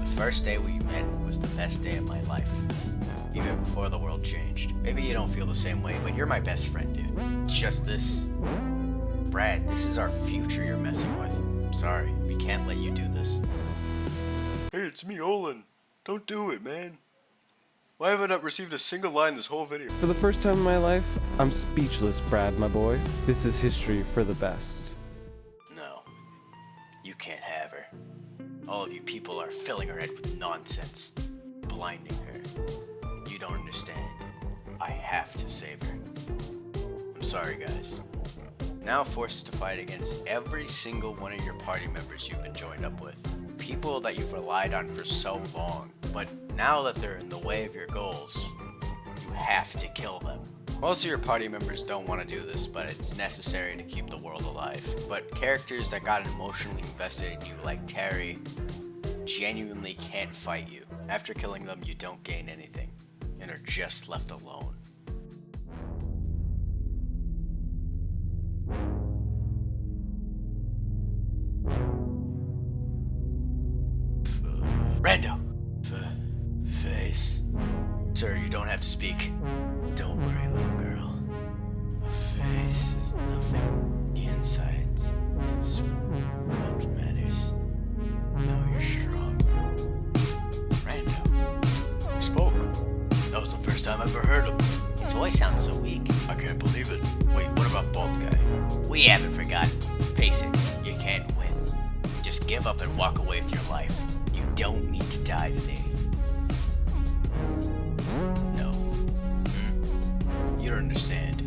The first day we met was the best day of my life, even before the world changed. Maybe you don't feel the same way, but you're my best friend, dude. It's just this. Brad, this is our future you're messing with. I'm sorry, we can't let you do this. Hey, it's me, Olin. Don't do it, man. Why have I not received a single line this whole video? For the first time in my life, I'm speechless, Brad, my boy. This is history for the best. No, you can't have her. All of you people are filling her head with nonsense, blinding her. You don't understand. I have to save her. I'm sorry, guys. Now forced to fight against every single one of your party members you've been joined up with. People that you've relied on for so long, but now that they're in the way of your goals, you have to kill them. Most of your party members don't want to do this, but it's necessary to keep the world alive. But characters that got emotionally invested in you, like Terry, genuinely can't fight you. After killing them, you don't gain anything, and are just left alone. Rando! Face. Sir, you don't have to speak. Don't worry, little girl. A face is nothing. The insides, it's what matters. Now you're strong. Rando. You spoke. That was the first time I've ever heard him. His voice sounds so weak. I can't believe it. Wait, what about Bald Guy? We haven't forgotten. Face it, you can't win. Just give up and walk away with your life. You don't need to die today. No. You don't understand.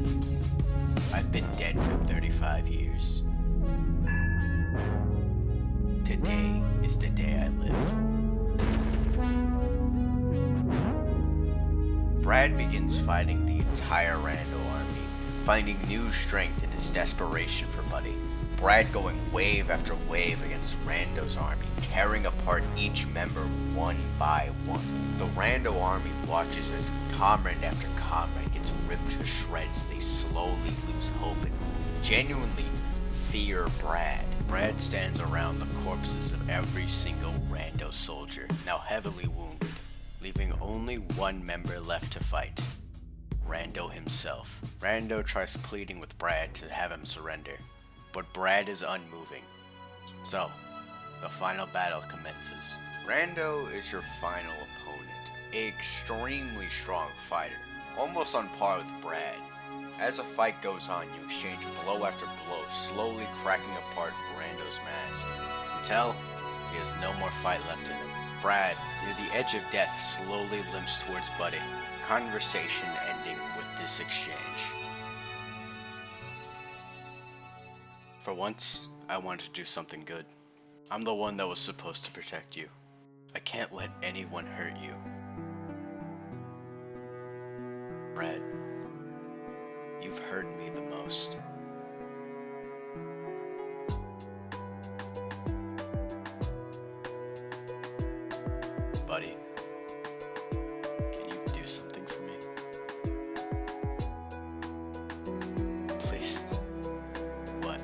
I've been dead for 35 years. Today is the day I live. Brad begins fighting the entire Rando army, finding new strength in his desperation for Buddy. Brad going wave after wave against Rando's army, tearing apart each member one by one. The Rando army watches as comrade after comrade gets ripped to shreds. They slowly lose hope and genuinely fear Brad. Brad stands around the corpses of every single Rando soldier, now heavily wounded, leaving only one member left to fight. Rando himself. Rando tries pleading with Brad to have him surrender, but Brad is unmoving. So, the final battle commences. Rando is your final opponent, an extremely strong fighter, almost on par with Brad. As the fight goes on, you exchange blow after blow, slowly cracking apart Rando's mask, until he has no more fight left in him. Brad, near the edge of death, slowly limps towards Buddy, conversation ending with this exchange. For once, I wanted to do something good. I'm the one that was supposed to protect you. I can't let anyone hurt you. Brad, you've hurt me the most. Buddy, can you do something for me? Please. What?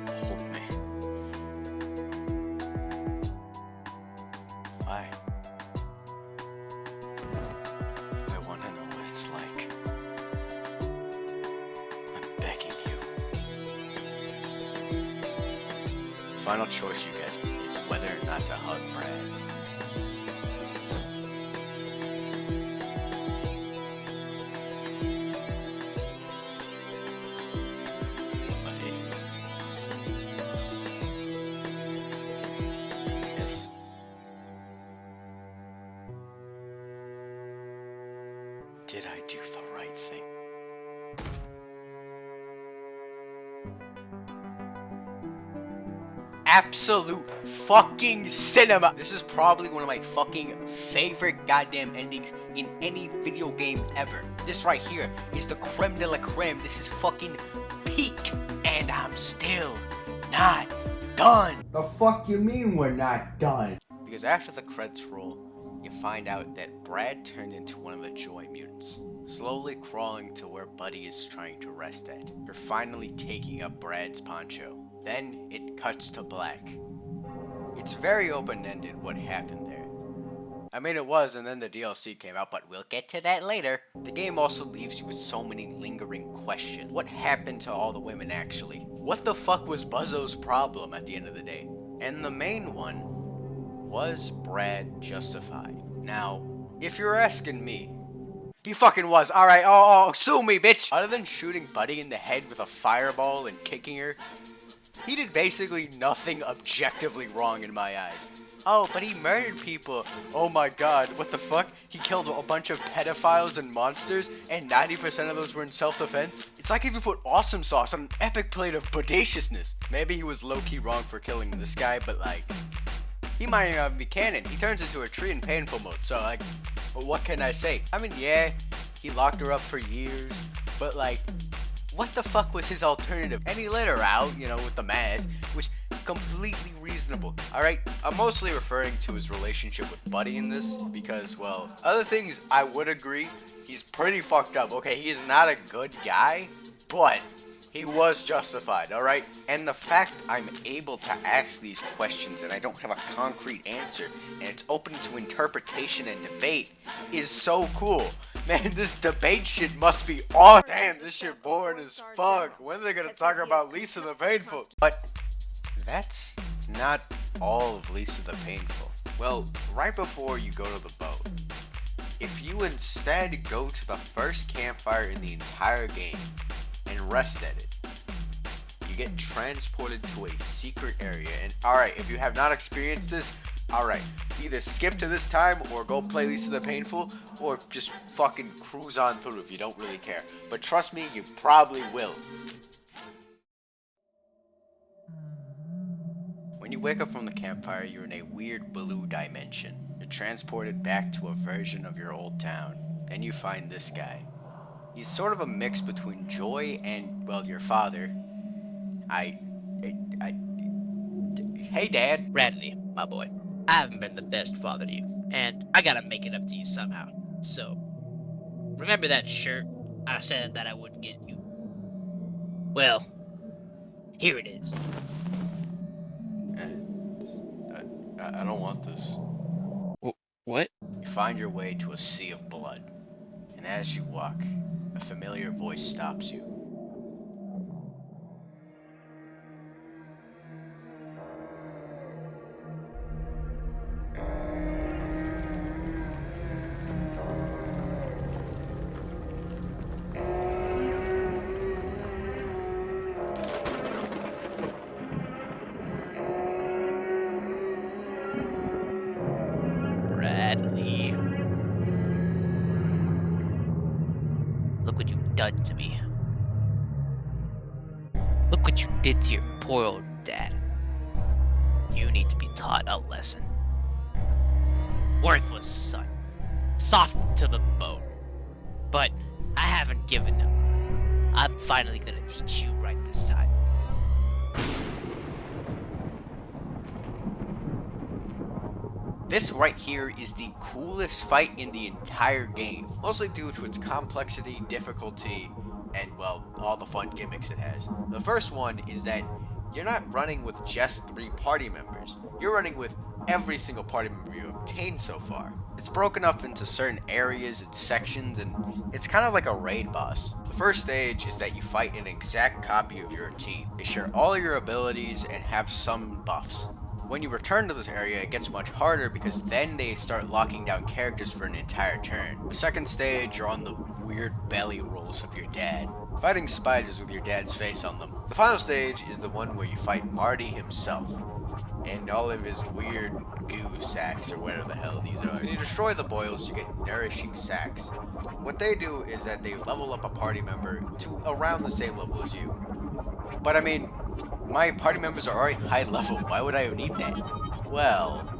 Hold me. Why? I want to know what it's like. I'm begging you. The final choice you get is whether or not to hug Brad. Buddy. Yes. Did I do the right thing? Absolute fucking cinema. This is probably one of my fucking favorite goddamn endings in any video game ever. This right here is the creme de la creme. This is fucking peak. And I'm still not done. The fuck you mean we're not done? Because after the credits roll, you find out that Brad turned into one of the Joy Mutants, slowly crawling to where Buddy is trying to rest at. You're finally taking up Brad's poncho. Then it cuts to black. It's very open-ended what happened there. I mean it was, and then the DLC came out, but we'll get to that later. The game also leaves you with so many lingering questions. What happened to all the women actually? What the fuck was Buzzo's problem at the end of the day? And the main one, was Brad justified? Now, if you're asking me, he fucking was. Alright, sue me, bitch! Other than shooting Buddy in the head with a fireball and kicking her, he did basically nothing objectively wrong in my eyes. Oh, but he murdered people. Oh my god, what the fuck? He killed a bunch of pedophiles and monsters, and 90% of those were in self-defense? It's like if you put awesome sauce on an epic plate of bodaciousness. Maybe he was low-key wrong for killing this guy, but like, he might even be canon. He turns into a tree in painful mode, so like, what can I say? I mean, yeah, he locked her up for years, but like, what the fuck was his alternative? And he let her out, you know, with the mask, which completely reasonable. Alright, I'm mostly referring to his relationship with Buddy in this because, well, other things I would agree, he's pretty fucked up. Okay, he is not a good guy, but he was justified, alright? And the fact I'm able to ask these questions and I don't have a concrete answer and it's open to interpretation and debate is so cool. Man, this debate shit must be awesome. Damn, this shit boring as fuck. When are they gonna talk about Lisa the Painful? But that's not all of Lisa the Painful. Well, right before you go to the boat, if you instead go to the first campfire in the entire game and rest at it, you get transported to a secret area. And alright, if you have not experienced this, alright, either skip to this time or go play Lisa the Painful, or just fucking cruise on through if you don't really care. But trust me, you probably will. When you wake up from the campfire, you're in a weird blue dimension. You're transported back to a version of your old town. Then you find this guy. He's sort of a mix between Joy and, well, your father. I, I Hey, Dad. Bradley, my boy, I haven't been the best father to you, and I gotta make it up to you somehow. So, remember that shirt I said that I wouldn't get you? Well, here it is. I don't want this. What? You find your way to a sea of blood, and as you walk, a familiar voice stops you. Bradley. Look what you've done to me. Look what you did to your poor old dad. You need to be taught a lesson. Worthless son. Soft to the bone. But I haven't given up. I'm finally gonna teach you right this time. This right here is the coolest fight in the entire game, mostly due to its complexity, difficulty, and, well, all the fun gimmicks it has. The first one is that you're not running with just 3 party members. You're running with every single party member you obtained so far. It's broken up into certain areas and sections, and it's kind of like a raid boss. The first stage is that you fight an exact copy of your team. They share all your abilities and have some buffs. When you return to this area, it gets much harder because then they start locking down characters for an entire turn. The second stage, you're on the weird belly rolls of your dad, fighting spiders with your dad's face on them. The final stage is the one where you fight Marty himself, and all of his weird goo sacks, or whatever the hell these are. When you destroy the boils, you get nourishing sacks. What they do is that they level up a party member to around the same level as you. But I mean, my party members are already high level, why would I need that? Well...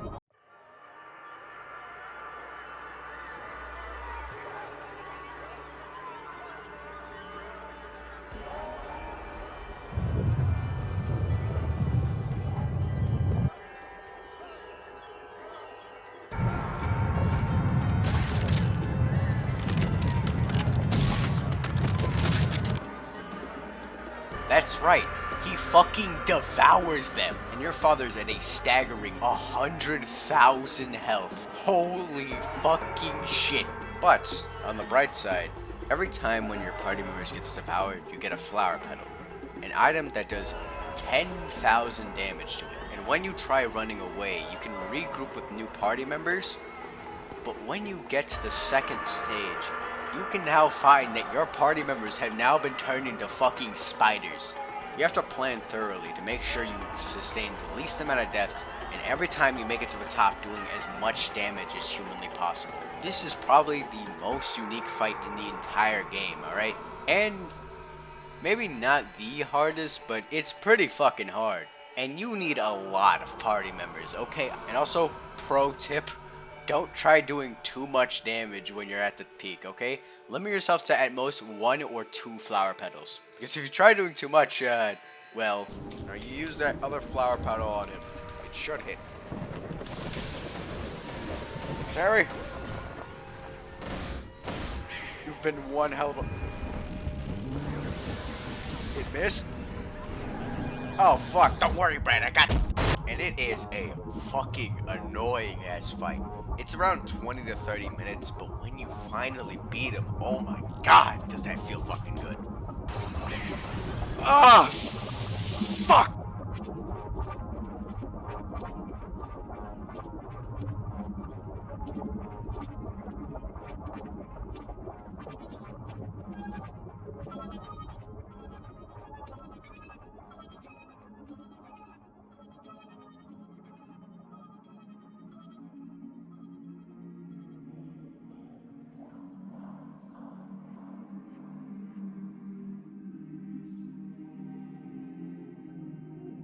That's right, he fucking devours them. And your father's at a staggering 100,000 health. Holy fucking shit. But, on the bright side, every time one of your party members gets devoured, you get a flower petal. An item that does 10,000 damage to it. And when you try running away, you can regroup with new party members. But when you get to the second stage, you can now find that your party members have now been turned into fucking spiders. You have to plan thoroughly to make sure you sustain the least amount of deaths, and every time you make it to the top, doing as much damage as humanly possible. This is probably the most unique fight in the entire game, alright? And maybe not the hardest, but it's pretty fucking hard. And you need a lot of party members, okay? And also, pro tip, don't try doing too much damage when you're at the peak, okay? Limit yourself to at most 1 or 2 flower petals. Because if you try doing too much, well... Now you use that other flower petal on him. It should hit. Terry! You've been one hell of a... It missed? Oh fuck, don't worry Brad, I got you. And it is a fucking annoying ass fight. It's around 20 to 30 minutes, but when you finally beat him, oh my god, does that feel fucking good. Ah, fuck!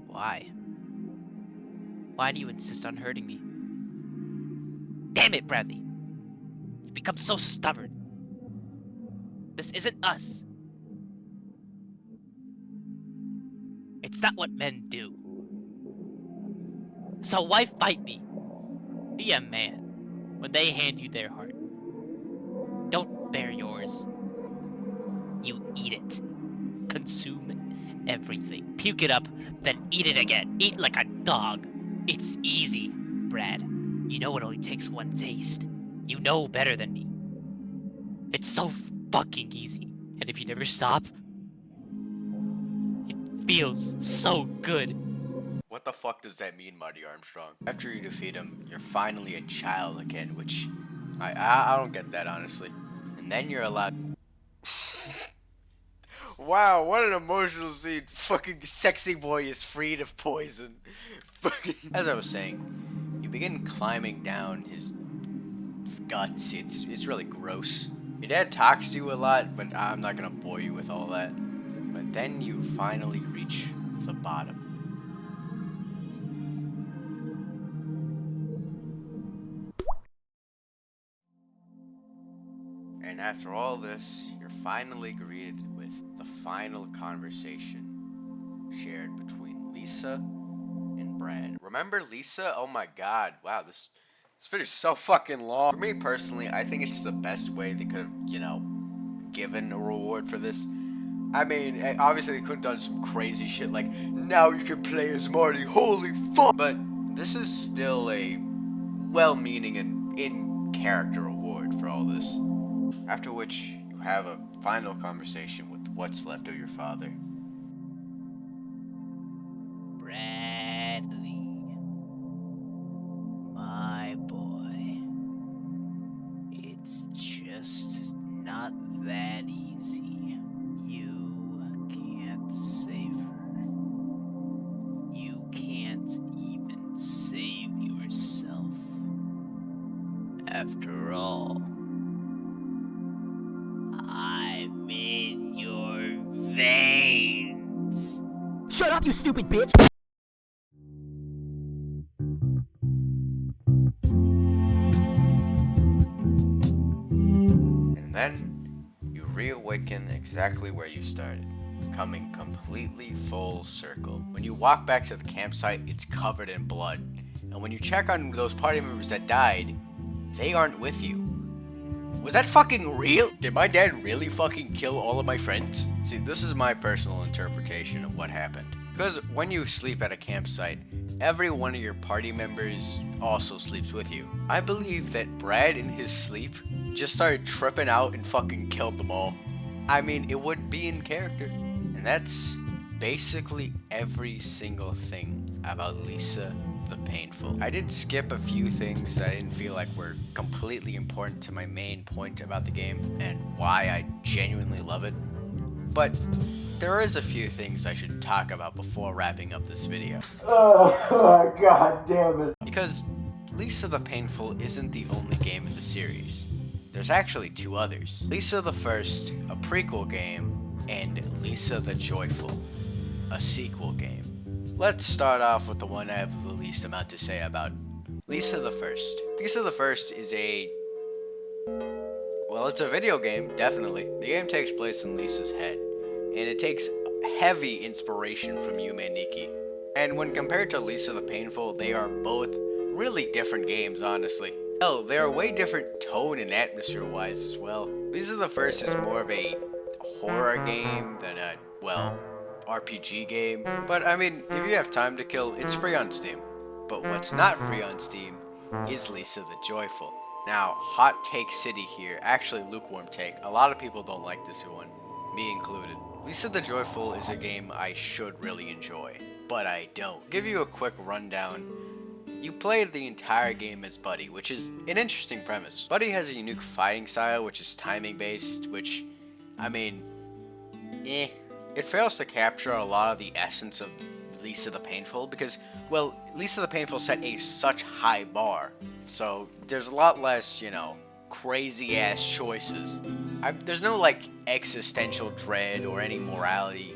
Why? Why do you insist on hurting me? Damn it, Bradley! You've become so stubborn. This isn't us. It's not what men do. So why fight me? Be a man when they hand you their heart. Don't bear yours. You eat it. Consume everything. Puke it up, then eat it again. Eat like a dog. It's easy, Brad. You know it only takes one taste. You know better than me. It's so fucking easy. And if you never stop, it feels so good. What the fuck does that mean, Marty Armstrong? After you defeat him, you're finally a child again, which I don't get that, honestly. And then you're allowed. Wow, what an emotional scene. Fucking sexy boy is freed of poison. Fucking. As I was saying, you begin climbing down his guts. It's really gross. Your dad talks to you a lot, but I'm not gonna bore you with all that. But then you finally reach the bottom. And after all this, you're finally greeted with the final conversation shared between Lisa and Brad. Remember Lisa? Oh my god. Wow, this video is so fucking long. For me personally, I think it's the best way they could have, given a reward for this. I mean, obviously they could have done some crazy shit like, now you can play as Marty, holy fuck! But this is still a well-meaning and in-character reward for all this. After which, you have a final conversation with what's left of your father. Bradley, my boy, it's just not that easy. You can't save her. You can't even save yourself. After all, I'm in your veins. Shut up, you stupid bitch! And then, you reawaken exactly where you started, coming completely full circle. When you walk back to the campsite, it's covered in blood. And when you check on those party members that died, they aren't with you. Was that fucking real? Did my dad really fucking kill all of my friends? See, this is my personal interpretation of what happened. Because when you sleep at a campsite, every one of your party members also sleeps with you. I believe that Brad in his sleep just started tripping out and fucking killed them all. I mean, it would be in character. And that's basically every single thing about Lisa the Painful. I did skip a few things that I didn't feel like were completely important to my main point about the game and why I genuinely love it. But there is a few things I should talk about before wrapping up this video. Oh, god damn it. Because Lisa the Painful isn't the only game in the series. There's actually two others. Lisa the First, a prequel game, and Lisa the Joyful, a sequel game. Let's start off with the one I have the least amount to say about. Lisa the First. Lisa the First is well, it's a video game, definitely. The game takes place in Lisa's head, and it takes heavy inspiration from Yume Nikki. And when compared to Lisa the Painful, they are both really different games, honestly. Hell, they are way different tone and atmosphere-wise as well. Lisa the First is more of a horror game than a, RPG game. But I mean, if you have time to kill, it's free on Steam. But what's not free on Steam is Lisa the Joyful. Now, hot take city here, actually lukewarm take. A lot of people don't like this one, me included. Lisa the Joyful is a game I should really enjoy, but I don't. Give you a quick rundown. You play the entire game as Buddy, which is an interesting premise. Buddy has a unique fighting style, which is timing based, which, I mean, It fails to capture a lot of the essence of Lisa the Painful because, well, Lisa the Painful set a such high bar. So there's a lot less, crazy ass choices. There's no like existential dread or any morality.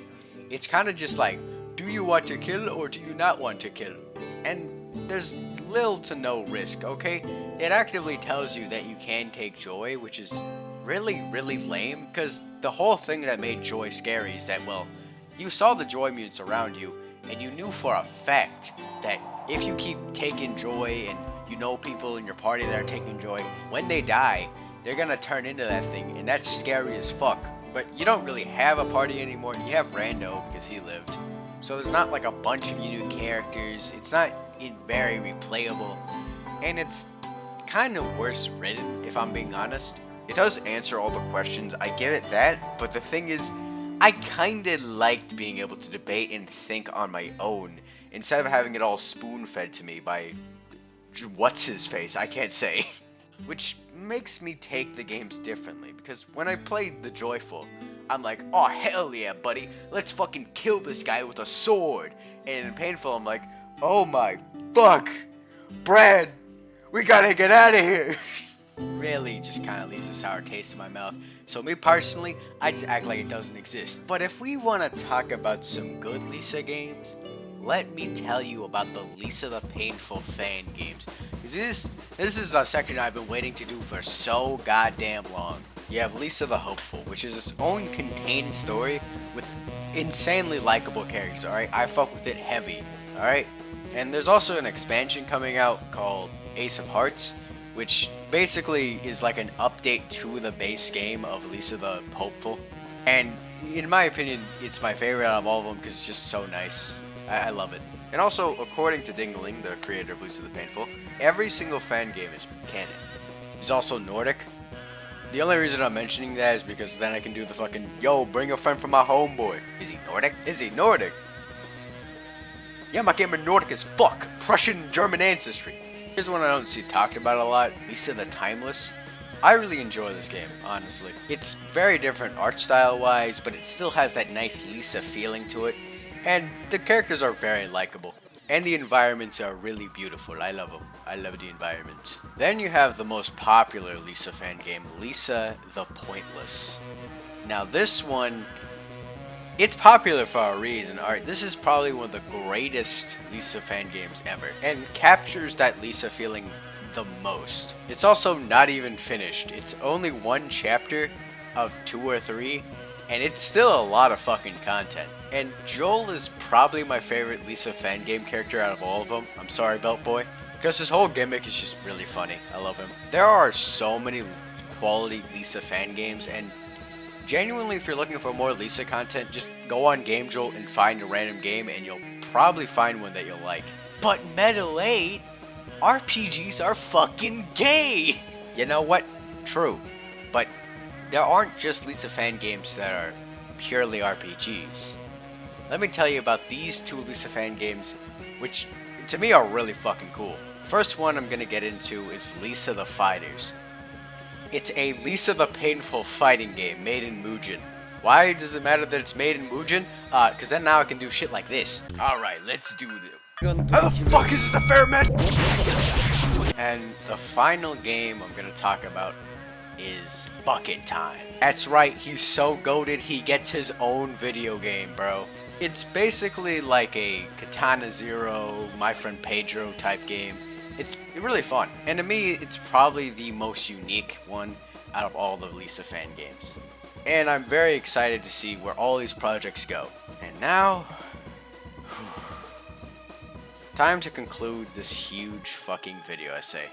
It's kind of just like, do you want to kill or do you not want to kill? And there's little to no risk, okay? It actively tells you that you can take joy, which is really, really lame, because the whole thing that made Joy scary is that, well, you saw the Joy mutants around you, and you knew for a fact that if you keep taking Joy, and you know people in your party that are taking Joy, when they die, they're gonna turn into that thing, and that's scary as fuck. But you don't really have a party anymore. You have Rando, because he lived. So there's not like a bunch of new characters. It's not very replayable, and it's kind of worse written, if I'm being honest. It does answer all the questions, I get it that, but the thing is, I kinda liked being able to debate and think on my own, instead of having it all spoon-fed to me by what's-his-face, I can't say. Which makes me take the games differently, because when I played the Joyful, I'm like, oh hell yeah buddy, let's fucking kill this guy with a sword. And in Painful, I'm like, oh my fuck, Brad, we gotta get out of here. Really just kind of leaves a sour taste in my mouth. So me personally, I just act like it doesn't exist. But if we want to talk about some good Lisa games, let me tell you about the Lisa the Painful fan games. Because this is a section I've been waiting to do for so goddamn long. You have Lisa the Hopeful, which is its own contained story with insanely likable characters, alright? I fuck with it heavy, alright? And there's also an expansion coming out called Ace of Hearts, which basically is like an update to the base game of Lisa the Hopeful. And in my opinion, it's my favorite out of all of them because it's just so nice. I love it. And also, according to Dingaling, the creator of Lisa the Painful, every single fan game is canon. He's also Nordic. The only reason I'm mentioning that is because then I can do the fucking, yo, bring a friend from my homeboy. Is he Nordic? Is he Nordic? Yeah, my gamer Nordic as fuck. Prussian German ancestry. Here's one I don't see talked about a lot, Lisa the Timeless. I really enjoy this game, honestly. It's very different art style wise, but it still has that nice Lisa feeling to it. And the characters are very likable. And the environments are really beautiful. I love them. I love the environments. Then you have the most popular Lisa fan game, Lisa the Pointless. Now this one, it's popular for a reason. Alright, this is probably one of the greatest Lisa fan games ever. And captures that Lisa feeling the most. It's also not even finished. It's only one chapter of 2 or 3. And it's still a lot of fucking content. And Joel is probably my favorite Lisa fan game character out of all of them. I'm sorry, Belt Boy. Because his whole gimmick is just really funny. I love him. There are so many quality Lisa fan games, and genuinely, if you're looking for more Lisa content, just go on Game Jolt and find a random game, and you'll probably find one that you'll like. But Metal 8, RPGs are fucking gay! You know what? True. But there aren't just Lisa fan games that are purely RPGs. Let me tell you about these 2 Lisa fan games, which to me are really fucking cool. The first one I'm gonna get into is Lisa the Fighters. It's a Lisa the Painful fighting game made in Mugen. Why does it matter that it's made in Mugen? Cause then now I can do shit like this. Alright, let's do this. How the fuck is this a fair match? And the final game I'm gonna talk about is Bucket Time. That's right, he's so goated he gets his own video game, bro. It's basically like a Katana Zero, My Friend Pedro type game. It's really fun, and to me, it's probably the most unique one out of all the Lisa fan games. And I'm very excited to see where all these projects go. And now, time to conclude this huge fucking video essay.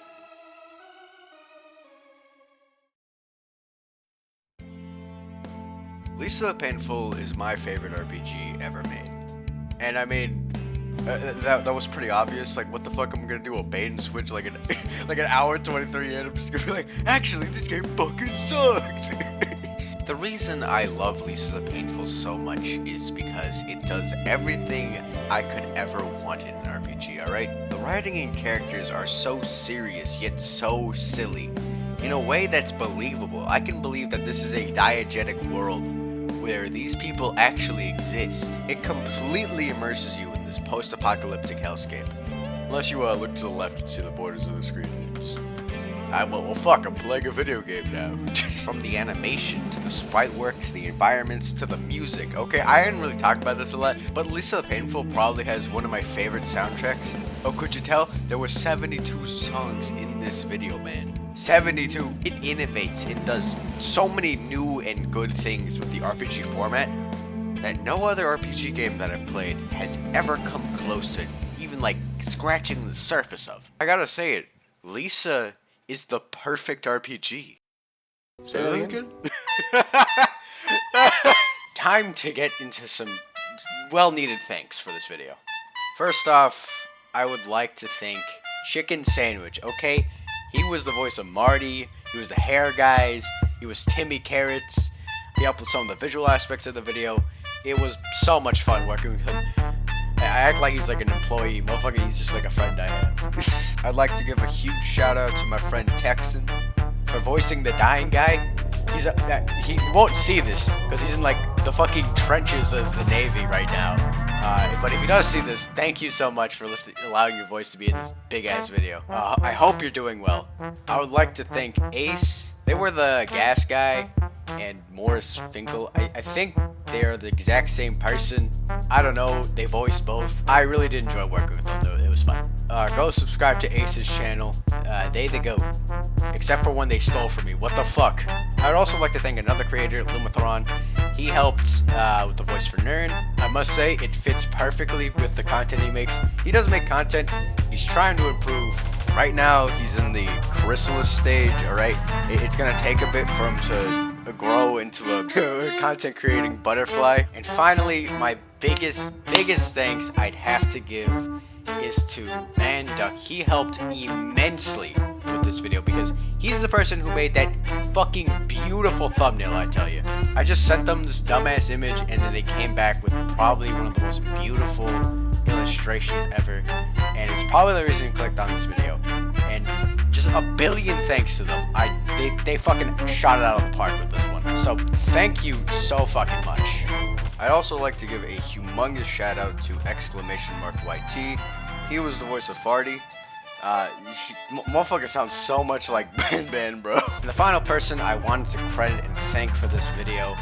Lisa the Painful is my favorite RPG ever made. And I mean, that was pretty obvious. Like, what the fuck am I gonna do? A bait and switch like an like an hour 23 in? I'm just gonna be like, actually, this game fucking sucks. The reason I love Lisa the Painful so much is because it does everything I could ever want in an RPG, alright? The writing and characters are so serious, yet so silly. In a way that's believable. I can believe that this is a diegetic world where these people actually exist. It completely immerses you in this post-apocalyptic hellscape. Unless you look to the left and see the borders of the screen and just... well fuck, I'm playing a video game now. From the animation, to the sprite work, to the environments, to the music. Okay, I didn't really talk about this a lot, but Lisa the Painful probably has one of my favorite soundtracks. Oh, could you tell? There were 72 songs in this video, man. 72. It innovates. It does so many new and good things with the RPG format that no other RPG game that I've played has ever come close to even like scratching the surface of. I gotta say it, Lisa is the perfect RPG. Say that again? Time to get into some well-needed thanks for this video. First off, I would like to thank Chicken Sandwich, okay? He was the voice of Marty, he was the hair guys, he was Timmy Carrots, he helped with some of the visual aspects of the video. It was so much fun working with him. I act like he's like an employee, motherfucker, he's just like a friend I have. I'd like to give a huge shout out to my friend Texan for voicing the dying guy. He won't see this because he's in like the fucking trenches of the Navy right now. But if he does see this, thank you so much for allowing your voice to be in this big ass video. I hope you're doing well. I would like to thank Ace. They were the gas guy, and Morris Finkel. I think they are the exact same person. I don't know. They voiced both. I really did enjoy working with them though. It was fun. Go subscribe to Ace's channel. They the GOAT. Except for when they stole from me. What the fuck? I'd also like to thank another creator, Lumathron. He helped with the voice for Nern. I must say, it fits perfectly with the content he makes. He does make content. He's trying to improve. Right now, he's in the chrysalis stage, alright? It's gonna take a bit for him to grow into a content creating butterfly. And finally, my biggest thanks I'd have to give is to Manda. He helped immensely with this video because he's the person who made that fucking beautiful thumbnail, I tell you. I just sent them this dumbass image and then they came back with probably one of the most beautiful illustrations ever, and it's probably the reason you clicked on this video. And just a billion thanks to them. They fucking shot it out of the park with this one. So thank you so fucking much. I'd also like to give a humongous shout out to !YT. He was the voice of Farty. Motherfucker sounds so much like Ben, bro. And the final person I wanted to credit and thank for this video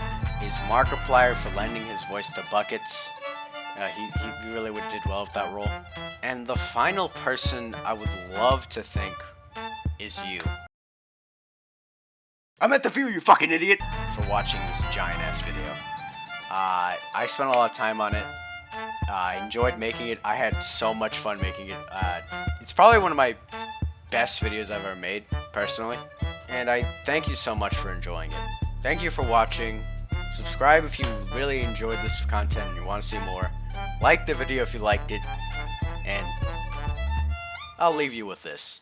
is Markiplier for lending his voice to Buckets. He really did well with that role. And the final person I would love to thank is you. I meant the view, you fucking idiot! For watching this giant ass video. I spent a lot of time on it. I enjoyed making it. I had so much fun making it. It's probably one of my best videos I've ever made, personally. And I thank you so much for enjoying it. Thank you for watching. Subscribe if you really enjoyed this content and you want to see more. Like the video if you liked it. And I'll leave you with this.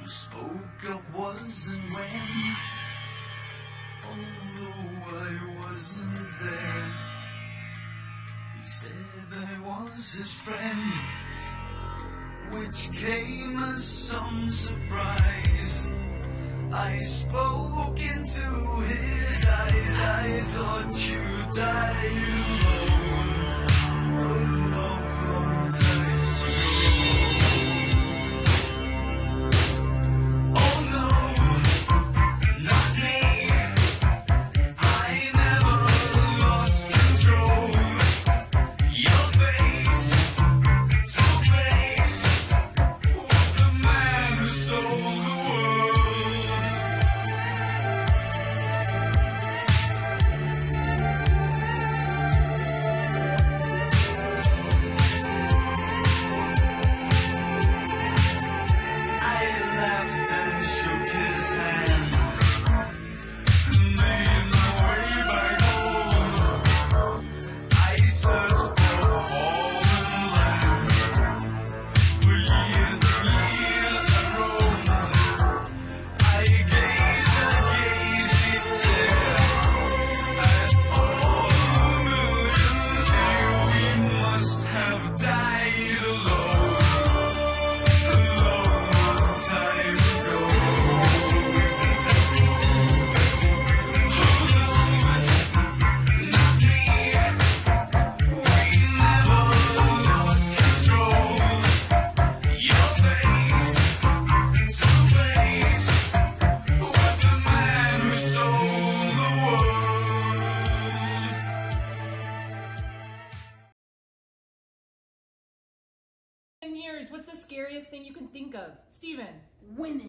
We spoke of was and when, although I wasn't there. He said I was his friend, which came as some surprise. I spoke into his eyes. I thought you died alone a long, long time. 10 years, what's the scariest thing you can think of? Steven. Women.